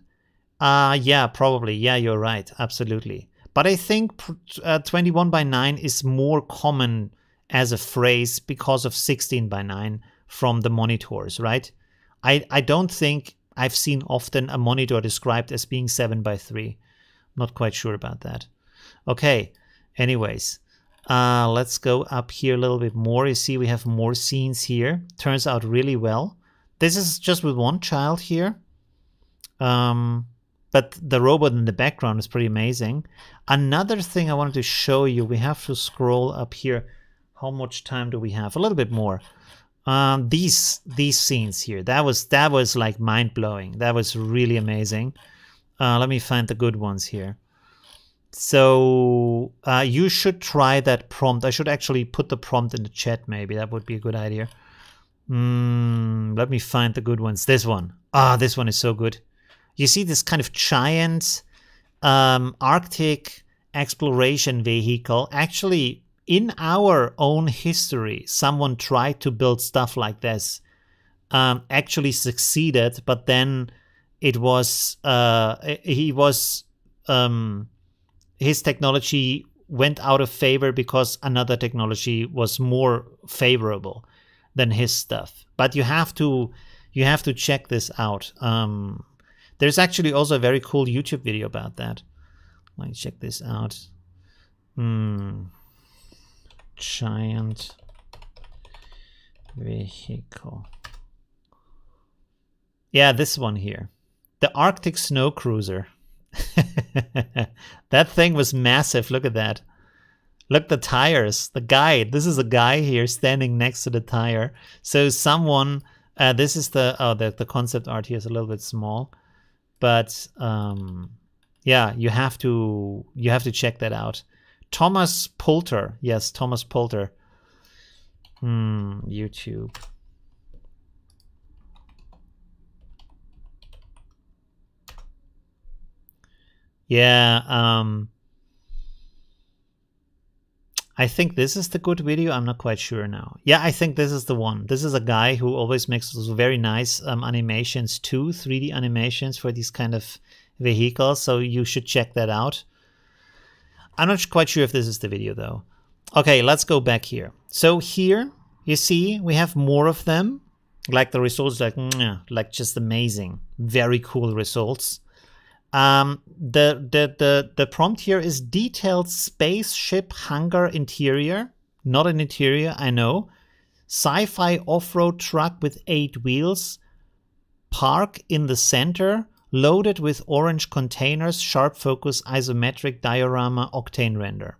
Yeah, probably. Yeah, you're right. Absolutely. But I think 21:9 is more common as a phrase because of 16:9 from the monitors, right? I don't think I've seen often a monitor described as being 7:3. Not quite sure about that. Okay, Anyways, let's go up here a little bit more. You see we have more scenes here. Turns out really well. This is just with one child here. But the robot in the background is pretty amazing. Another thing I wanted to show you, we have to scroll up here. How much time do we have? A little bit more. These scenes here, that was like mind-blowing. That was really amazing. Let me find the good ones here. So you should try that prompt. I should actually put the prompt in the chat, maybe. That would be a good idea. Let me find the good ones. This one. This one is so good. You see this kind of giant Arctic exploration vehicle. Actually, in our own history, someone tried to build stuff like this. Actually succeeded, but then it was his technology went out of favor because another technology was more favorable than his stuff. But you have to check this out. There's actually also a very cool YouTube video about that. Let me check this out. Giant vehicle. Yeah, this one here. The Arctic Snow Cruiser. That thing was massive. Look at that. Look, the tires. The guy. This is a guy here standing next to the tire. So someone. This is the concept art here is a little bit small, but yeah, you have to check that out. Thomas Poulter. Yes, Thomas Poulter. YouTube. Yeah, I think this is the good video. I'm not quite sure now. Yeah, I think this is the one. This is a guy who always makes those very nice animations too, 3D animations for these kind of vehicles. So you should check that out. I'm not quite sure if this is the video though. Okay, let's go back here. So here you see we have more of them. Like the results, like just amazing, very cool results. The prompt here is detailed spaceship hangar interior, not an interior, I know. Sci-fi off-road truck with 8 wheels, park in the center, loaded with orange containers, sharp focus, isometric diorama, octane render.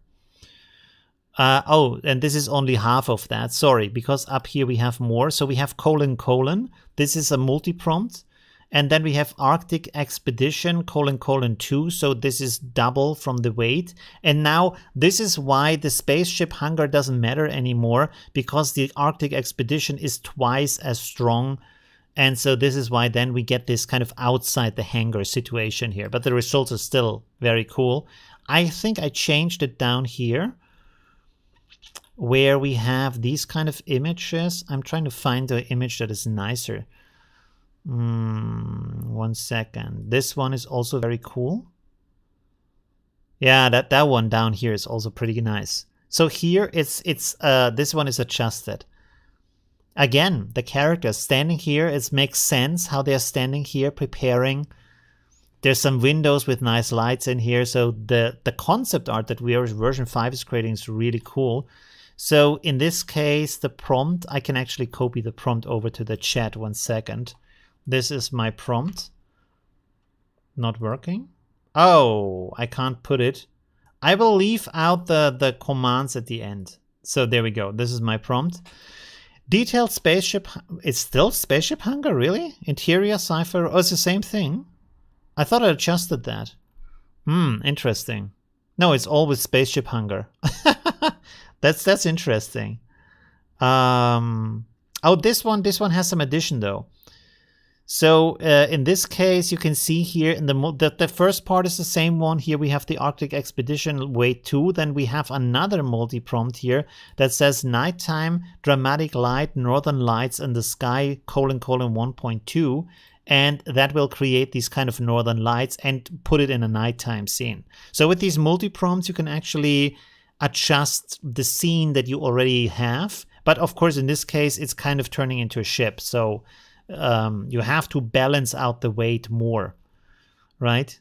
And this is only half of that, sorry, because up here we have more. So we have : this is a multi-prompt. And then we have Arctic Expedition : 2. So this is double from the weight. And now this is why the spaceship hangar doesn't matter anymore, because the Arctic Expedition is twice as strong. And so this is why then we get this kind of outside the hangar situation here. But the results are still very cool. I think I changed it down here where we have these kind of images. I'm trying to find the image that is nicer. 1 second. This one is also very cool. Yeah, that one down here is also pretty nice. So here it's this one is adjusted. Again, the characters standing here, it makes sense how they're standing here preparing. There's some windows with nice lights in here. So the concept art that version 5 is creating is really cool. So in this case, the prompt, I can actually copy the prompt over to the chat. 1 second. This is my prompt. Not working. Oh, I can't put it. I will leave out the commands at the end. So there we go. This is my prompt. Detailed spaceship. It's still spaceship hangar, really? Interior, sci-fi. Oh, it's the same thing. I thought I adjusted that. Interesting. No, it's always spaceship hangar. That's interesting. Oh, this one has some addition though. So in this case, you can see here in the first part is the same one. Here we have the Arctic Expedition weight 2. Then we have another multi-prompt here that says nighttime, dramatic light, northern lights in the sky, : 1.2. And that will create these kind of northern lights and put it in a nighttime scene. So with these multi-prompts, you can actually adjust the scene that you already have. But of course, in this case, it's kind of turning into a ship. So you have to balance out the weight more, right?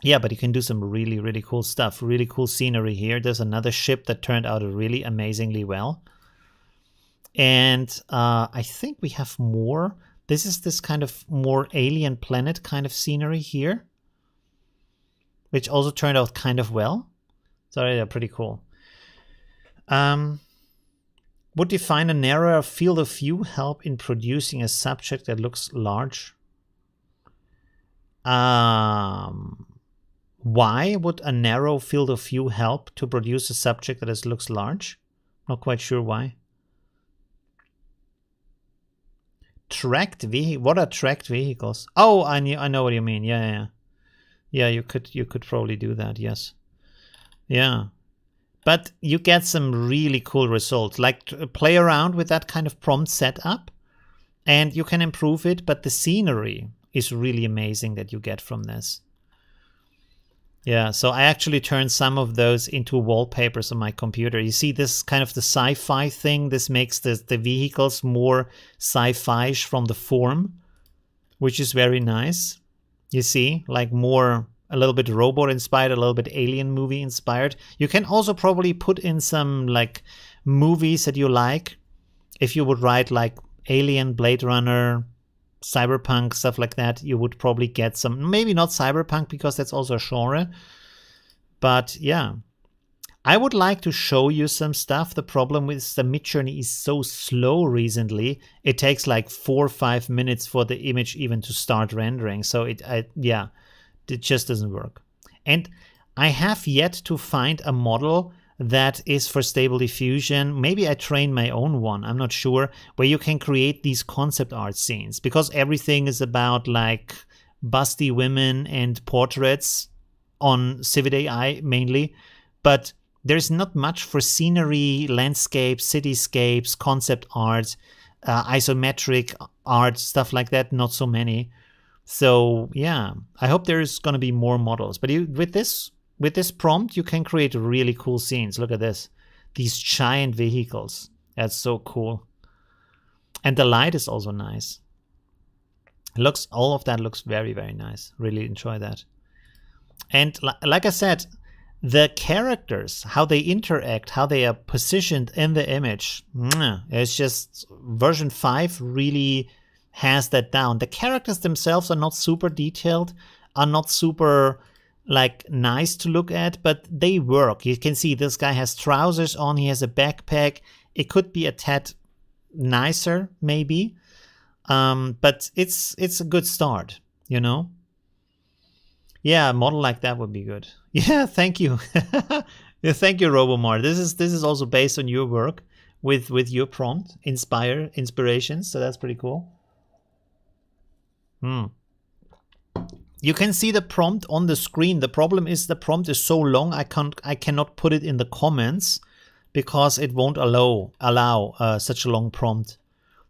Yeah, but you can do some really, really cool stuff. Really cool scenery here. There's another ship that turned out really amazingly well. And I think we have more. This is this kind of more alien planet kind of scenery here, which also turned out kind of well. So yeah, pretty cool. Would define a narrower field of view help in producing a subject that looks large? Why would a narrow field of view help to produce a subject that looks large? Not quite sure why. Tracked vehicle. What are tracked vehicles? Oh, I know what you mean. Yeah. You could probably do that. Yes. Yeah. But you get some really cool results. Like play around with that kind of prompt setup, and you can improve it. But the scenery is really amazing that you get from this. Yeah, so I actually turned some of those into wallpapers on my computer. You see this kind of the sci-fi thing. This makes the vehicles more sci-fi-ish from the form, which is very nice. You see, like more a little bit robot inspired, a little bit alien movie inspired. You can also probably put in some like movies that you like. If you would write like Alien, Blade Runner, cyberpunk, stuff like that, you would probably get some, maybe not cyberpunk because that's also a genre, but yeah. I would like to show you some stuff. The problem with the Midjourney is so slow recently. It takes like 4 or 5 minutes for the image even to start rendering. So it just doesn't work. And I have yet to find a model that is for Stable Diffusion. Maybe I train my own one, I'm not sure, where you can create these concept art scenes, because everything is about like busty women and portraits on Civic AI mainly, but there's not much for scenery, landscapes, cityscapes, concept art, isometric art, stuff like that, not so many. So yeah, I hope there's going to be more models. But with this prompt, you can create really cool scenes. Look at this. These giant vehicles. That's so cool. And the light is also nice. All of that looks very, very nice. Really enjoy that. And like I said, the characters, how they interact, how they are positioned in the image, it's just version 5 really has that down. The characters themselves are not super detailed, are not super like nice to look at, but they work. You can see this guy has trousers on, he has a backpack. It could be a tad nicer maybe, but it's a good start, you know. Yeah, a model like that would be good. Yeah, thank you. Yeah, thank you, Robomar. This is also based on your work with your prompt inspirations, so that's pretty cool. You can see the prompt on the screen. The problem is the prompt is so long I cannot put it in the comments because it won't allow such a long prompt.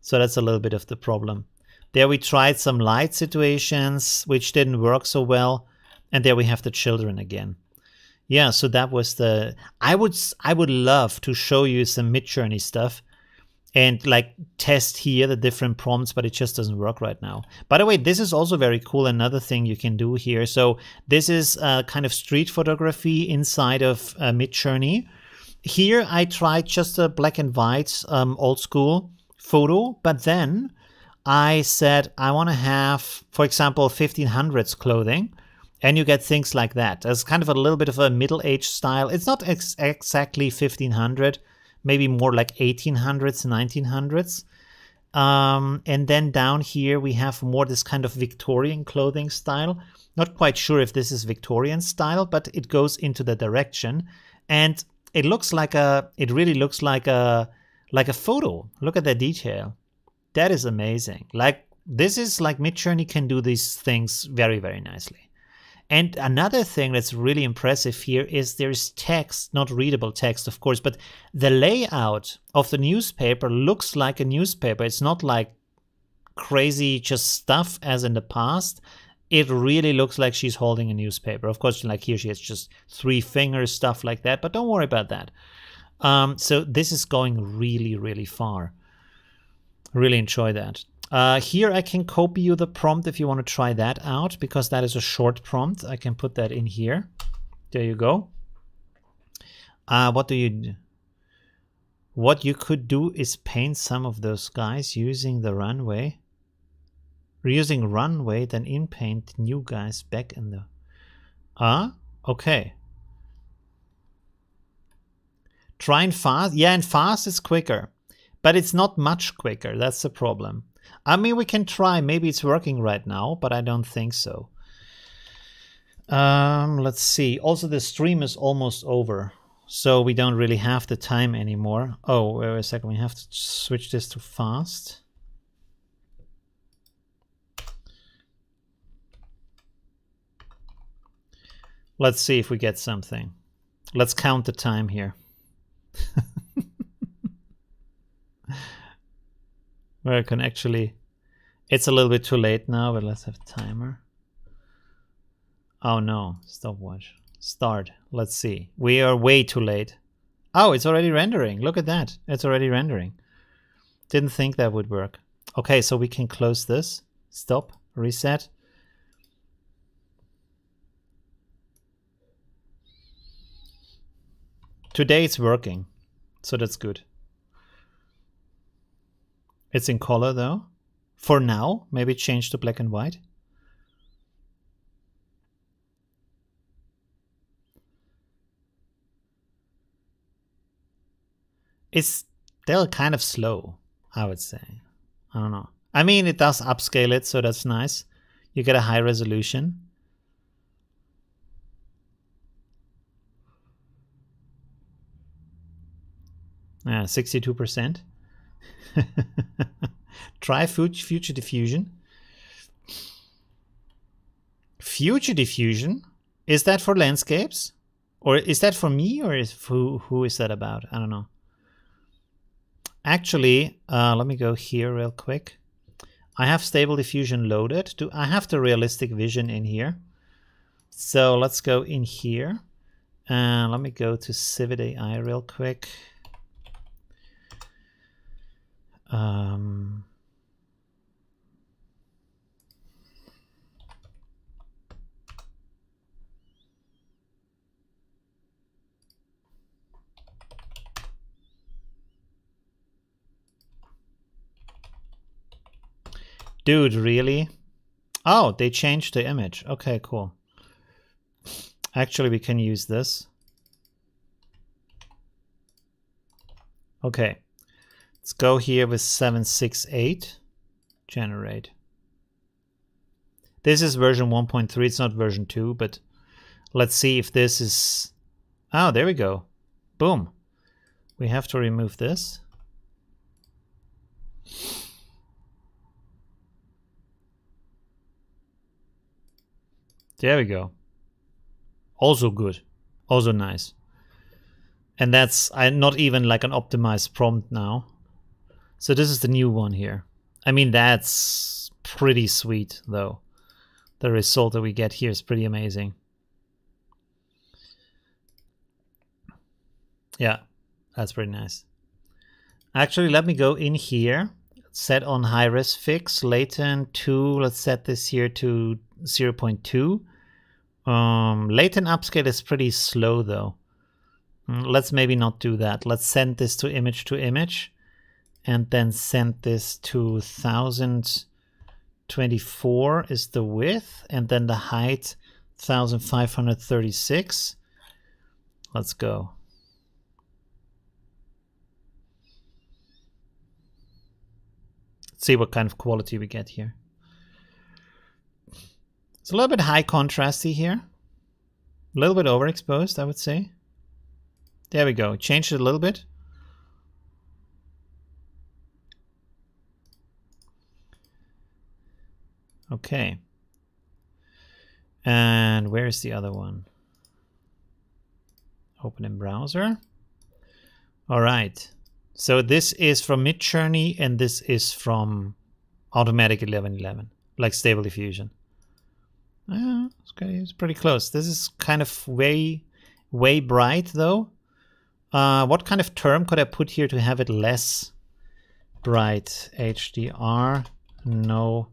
So that's a little bit of the problem. There we tried some light situations which didn't work so well, and there we have the children again. Yeah, so that was the I would love to show you some Midjourney stuff and like test here the different prompts, but it just doesn't work right now. By the way, this is also very cool. Another thing you can do here. So this is kind of street photography inside of Midjourney. Here I tried just a black and white old school photo, but then I said I want to have, for example, 1500s clothing. And you get things like that. There's kind of a little bit of a middle-aged style. It's not exactly 1500, maybe more like 1800s, 1900s. And then down here we have more this kind of Victorian clothing style. Not quite sure if this is Victorian style, but it goes into the direction. And it really looks like a photo. Look at the detail. That is amazing. Like this is like Midjourney can do these things very, very nicely. And another thing that's really impressive here is there's text, not readable text, of course, but the layout of the newspaper looks like a newspaper. It's not like crazy just stuff as in the past. It really looks like she's holding a newspaper. Of course, like here she has just 3 fingers, stuff like that, but don't worry about that. So this is going really, really far. Really enjoy that. Here I can copy you the prompt if you want to try that out, because that is a short prompt. I can put that in here. There you go. What you could do is paint some of those guys using the runway. Using runway, then in paint new guys back in the... okay. Try and fast. Yeah, and fast is quicker. But it's not much quicker. That's the problem. I mean, we can try. Maybe it's working right now, but I don't think so. Let's see. Also, the stream is almost over, so we don't really have the time anymore. Oh, wait a second. We have to switch this to fast. Let's see if we get something. Let's count the time here. Where I can actually... It's a little bit too late now, but let's have a timer. Oh no, stopwatch. Start. Let's see. We are way too late. Oh, it's already rendering. Look at that. It's already rendering. Didn't think that would work. Okay, so we can close this. Stop. Reset. Today it's working, so that's good. It's in color though. For now, maybe change to black and white. It's still kind of slow, I would say. I don't know. I mean, it does upscale it, so that's nice. You get a high resolution. Yeah, 62%. Try future diffusion. Future diffusion? Is that for landscapes? Or is that for me, or is who is that about? I don't know. Actually, let me go here real quick. I have stable diffusion loaded. I have the realistic vision in here. So let's go in here. And let me go to Civet AI real quick. Dude, really? Oh, they changed the image. Okay, cool. Actually, we can use this. Okay. Let's go here with 768. Generate. This is version 1.3. It's not version 2, but let's see if this is... Oh, there we go. Boom. We have to remove this. There we go. Also good. Also nice. And that's not even like an optimized prompt now. So this is the new one here. I mean, that's pretty sweet, though. The result that we get here is pretty amazing. Yeah, that's pretty nice. Actually, let me go in here. Set on high-res fix. Latent 2. Let's set this here to 0.2. Latent upscale is pretty slow, though. Let's maybe not do that. Let's send this to image. And then send this to 1024 is the width. And then the height, 1536. Let's go. Let's see what kind of quality we get here. It's a little bit high contrasty here. A little bit overexposed, I would say. There we go. Changed it a little bit. Okay. And where is the other one? Open in browser. All right. So this is from Midjourney and this is from Automatic 1111, like Stable Diffusion. It's pretty close. This is kind of way bright though. What kind of term could I put here to have it less bright? HDR no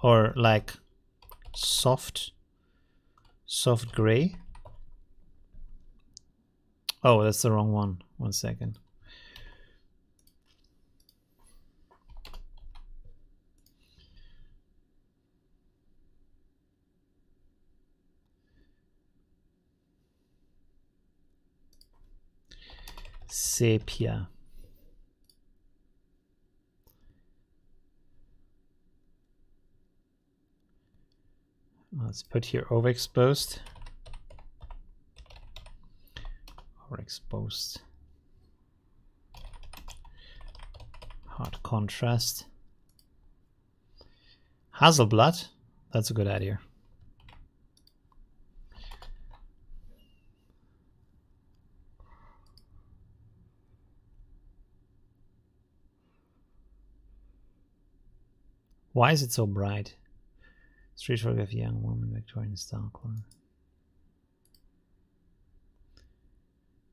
or like soft gray. Oh, that's the wrong one. 1 second. Sepia. Let's put here overexposed. Overexposed. Hard contrast. Hasselblad. That's a good idea. Why is it so bright? Street photography, young woman, Victorian style clone.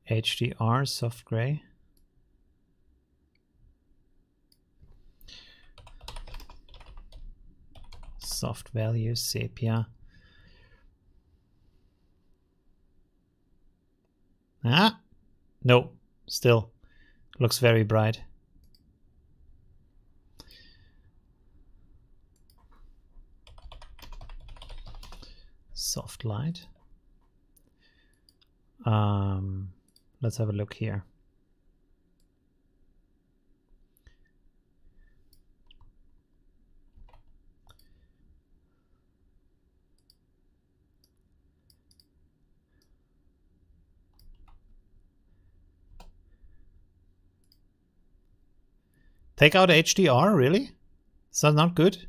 HDR, soft gray. Soft value, sepia. Ah, no, still looks very bright. Soft light. Let's have a look here. Take out HDR, really? Is that not good?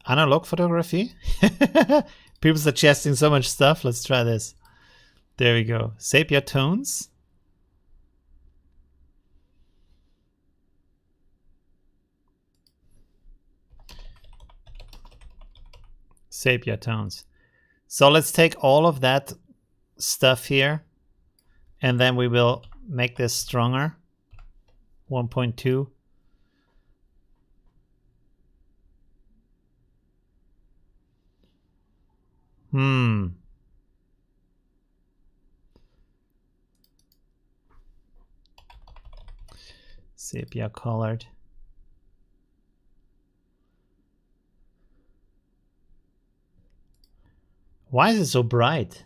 Analog photography? People suggesting so much stuff. Let's try this. There we go. Sepia tones. Sepia tones. So let's take all of that stuff here and then we will make this stronger. 1.2. Sepia colored. Why is it so bright?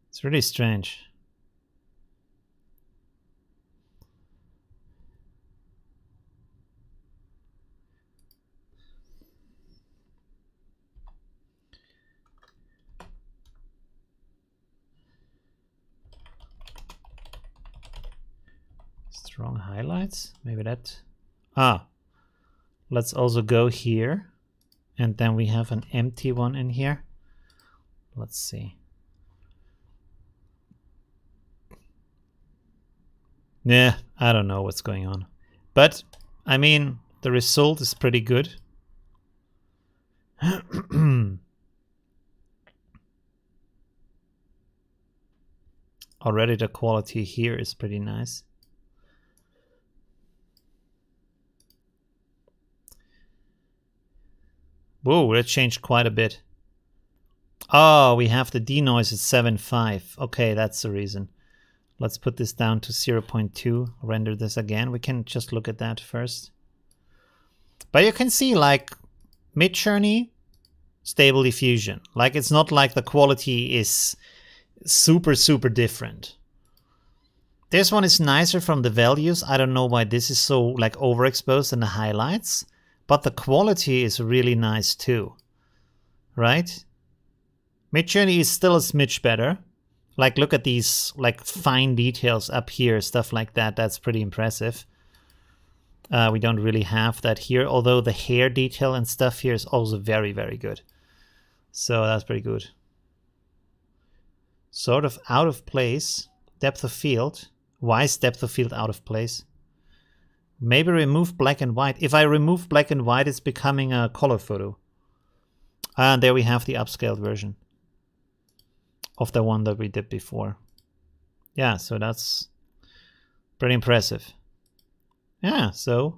It's really strange. Strong highlights, maybe that. Let's also go here. And then we have an empty one in here. Let's see. Yeah, I don't know what's going on. But, I mean, the result is pretty good. Already the quality here is pretty nice. Whoa, that changed quite a bit. Oh, we have the denoise at 7.5. Okay, that's the reason. Let's put this down to 0.2. Render this again. We can just look at that first. But you can see, like, Midjourney, stable diffusion. Like, it's not like the quality is super, super different. This one is nicer from the values. I don't know why this is so, like, overexposed in the highlights. But the quality is really nice too, right? Midjourney is still a smidge better. Like, look at these like fine details up here, stuff like that. That's pretty impressive. We don't really have that here, although the hair detail and stuff here is also very, very good. So that's pretty good. Sort of out of place. Depth of field. Why is depth of field out of place? Maybe remove black and white. If I remove black and white, it's becoming a color photo. And there we have the upscaled version of the one that we did before. Yeah, so that's pretty impressive. Yeah, so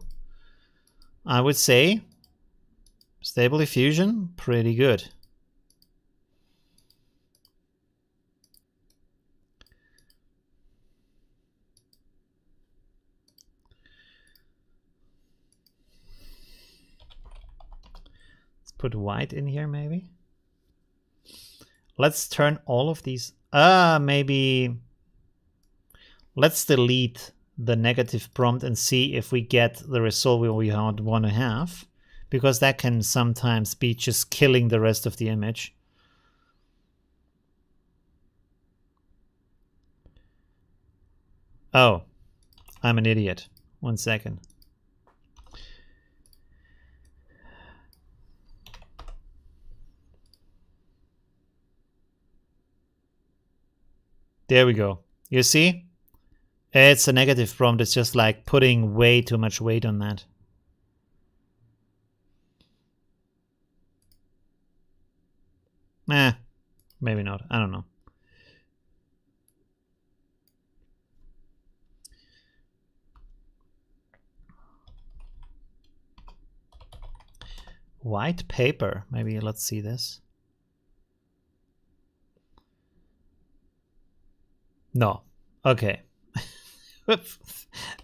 I would say Stable Diffusion, pretty good. Put white in here maybe. Let's turn all of these. Maybe let's delete the negative prompt and see if we get the result we want to have, because that can sometimes be just killing the rest of the image. Oh, I'm an idiot. 1 second. There we go. You see? It's a negative prompt. It's just like putting way too much weight on that. Maybe not. I don't know. White paper. Maybe let's see this. No. Okay.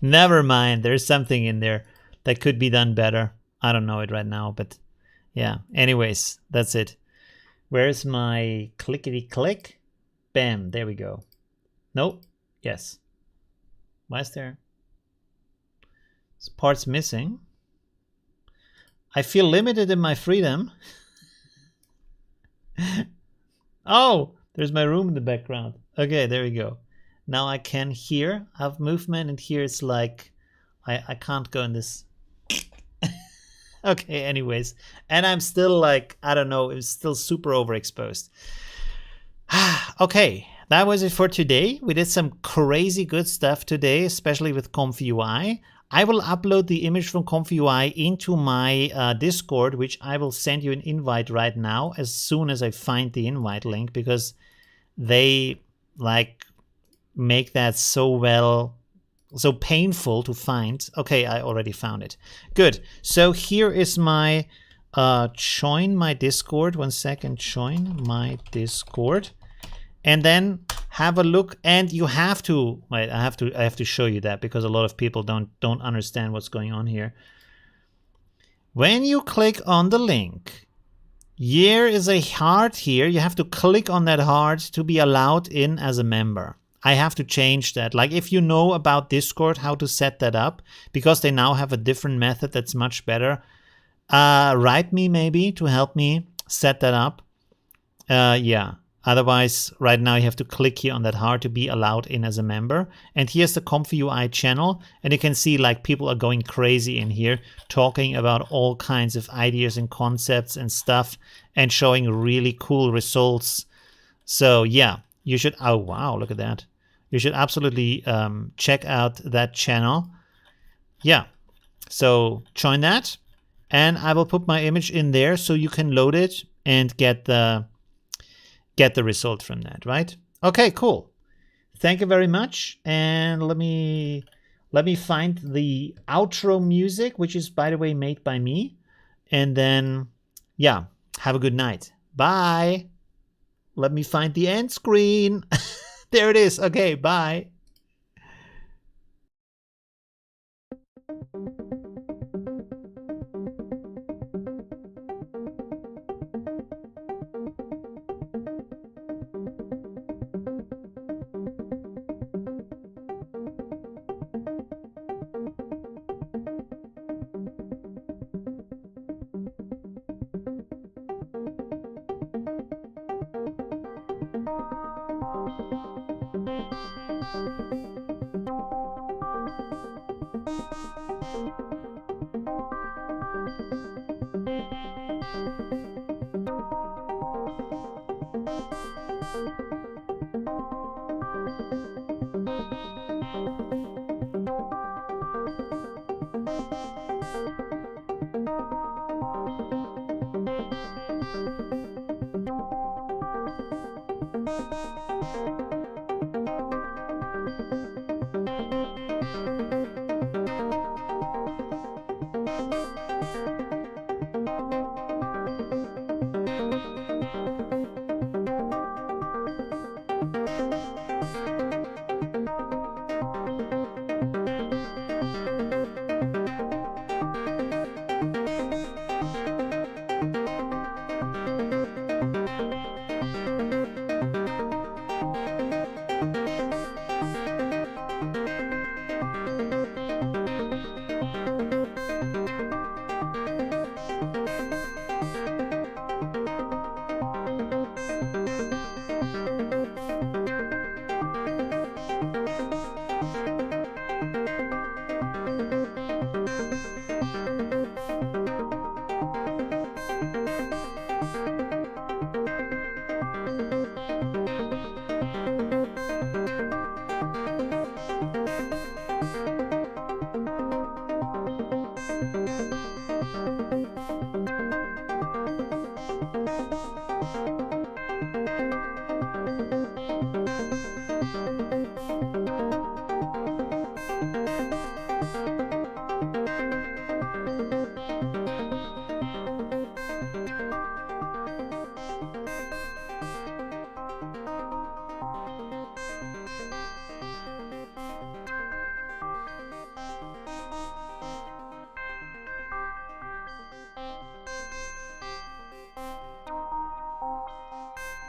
Never mind. There's something in there that could be done better. I don't know it right now, but yeah. Anyways, that's it. Where's my clickety click? Bam. There we go. Nope. Yes. Why is there parts missing? I feel limited in my freedom. Oh, there's my room in the background. Okay, there we go. Now I can here have movement, and here it's like I can't go in this. Okay, anyways. And I'm still like, I don't know, it's still super overexposed. Okay, that was it for today. We did some crazy good stuff today, especially with ComfyUI. I will upload the image from ComfyUI into my Discord, which I will send you an invite right now as soon as I find the invite link, because they like make that so painful to find. Okay, I already found it. Good. So here is my join my Discord. 1 second, join my Discord. And then have a look, and you have to wait, I have to show you that, because a lot of people don't understand what's going on here. When you click on the link, here is a heart here. You have to click on that heart to be allowed in as a member. I have to change that. Like, if you know about Discord, how to set that up, because they now have a different method that's much better, write me maybe to help me set that up. Yeah. Otherwise, right now you have to click here on that heart to be allowed in as a member. And here's the ComfyUI channel. And you can see like people are going crazy in here, talking about all kinds of ideas and concepts and stuff, and showing really cool results. So yeah, you should, oh wow, look at that. You should absolutely check out that channel. Yeah, so join that. And I will put my image in there so you can load it and get the result from that, right? Okay, cool. Thank you very much. And let me find the outro music, which is, by the way, made by me. And then, yeah, have a good night. Bye. Let me find the end screen. There it is. Okay, bye.